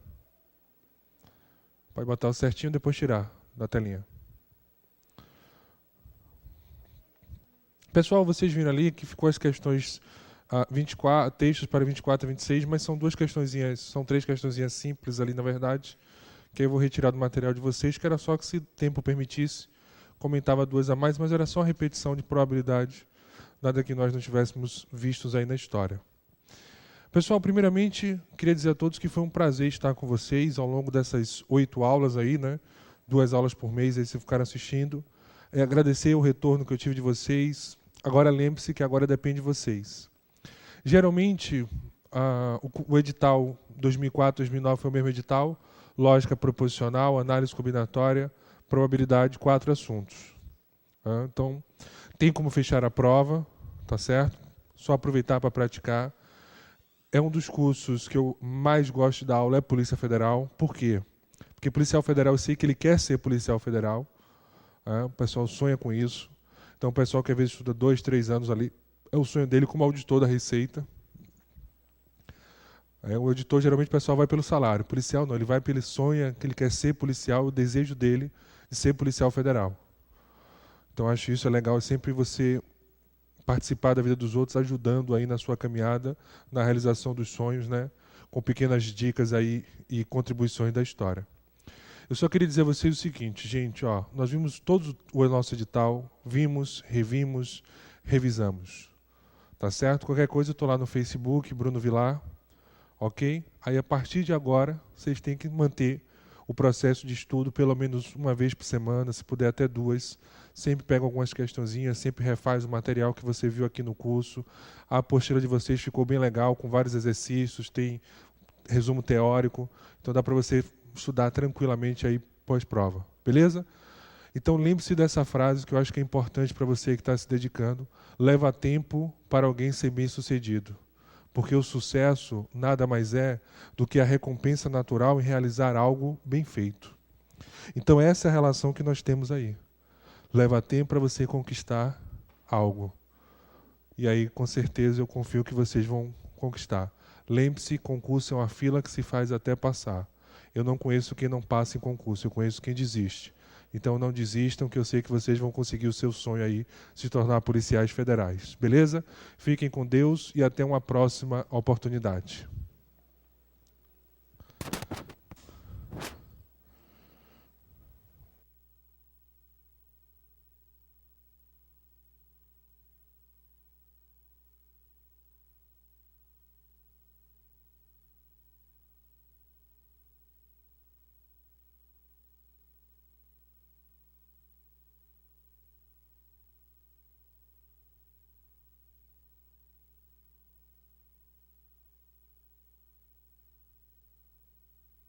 Pode botar o certinho e depois tirar da telinha. Pessoal, vocês viram ali que ficou as questões 24, textos para 24 e 26, mas são três questõezinhas simples ali, na verdade, que eu vou retirar do material de vocês, que era só que, se o tempo permitisse, comentava 2 a mais, mas era só uma repetição de probabilidade, nada que nós não tivéssemos vistos aí na história. Pessoal, primeiramente, queria dizer a todos que foi um prazer estar com vocês ao longo dessas 8 aulas aí, né? 2 aulas por mês, aí se ficaram assistindo. Agradecer o retorno que eu tive de vocês. Agora lembre-se que agora depende de vocês. Geralmente, o edital 2004, 2009 foi o mesmo edital, lógica proposicional, análise combinatória, probabilidade, 4 assuntos. Então, tem como fechar a prova, tá certo? Só aproveitar para praticar. É um dos cursos que eu mais gosto de dar aula, é Polícia Federal. Por quê? Porque policial federal, eu sei que ele quer ser policial federal. O pessoal sonha com isso. Então, o pessoal que às vezes estuda 2, 3 anos ali, é o sonho dele como auditor da Receita. O auditor, geralmente, o pessoal vai pelo salário. O policial não, ele sonha que ele quer ser policial, o desejo dele de ser policial federal. Então, acho isso legal, sempre você participar da vida dos outros, ajudando aí na sua caminhada, na realização dos sonhos, né? Com pequenas dicas aí e contribuições da história. Eu só queria dizer a vocês o seguinte, gente, nós vimos todo o nosso edital, vimos, revimos, revisamos. Tá certo? Qualquer coisa eu estou lá no Facebook, Bruno Vilar, ok? Aí a partir de agora, vocês têm que manter o processo de estudo pelo menos uma vez por semana, se puder até 2. Sempre pega algumas questõezinhas, sempre refaz o material que você viu aqui no curso. A apostila de vocês ficou bem legal, com vários exercícios, tem resumo teórico, então dá para você estudar tranquilamente aí pós-prova, beleza? Então lembre-se dessa frase que eu acho que é importante para você que está se dedicando. Leva tempo para alguém ser bem-sucedido, porque o sucesso nada mais é do que a recompensa natural em realizar algo bem feito. Então essa é a relação que nós temos aí. Leva tempo para você conquistar algo. E aí, com certeza, eu confio que vocês vão conquistar. Lembre-se, concurso é uma fila que se faz até passar. Eu não conheço quem não passa em concurso, eu conheço quem desiste. Então não desistam, que eu sei que vocês vão conseguir o seu sonho aí, se tornar policiais federais. Beleza? Fiquem com Deus e até uma próxima oportunidade.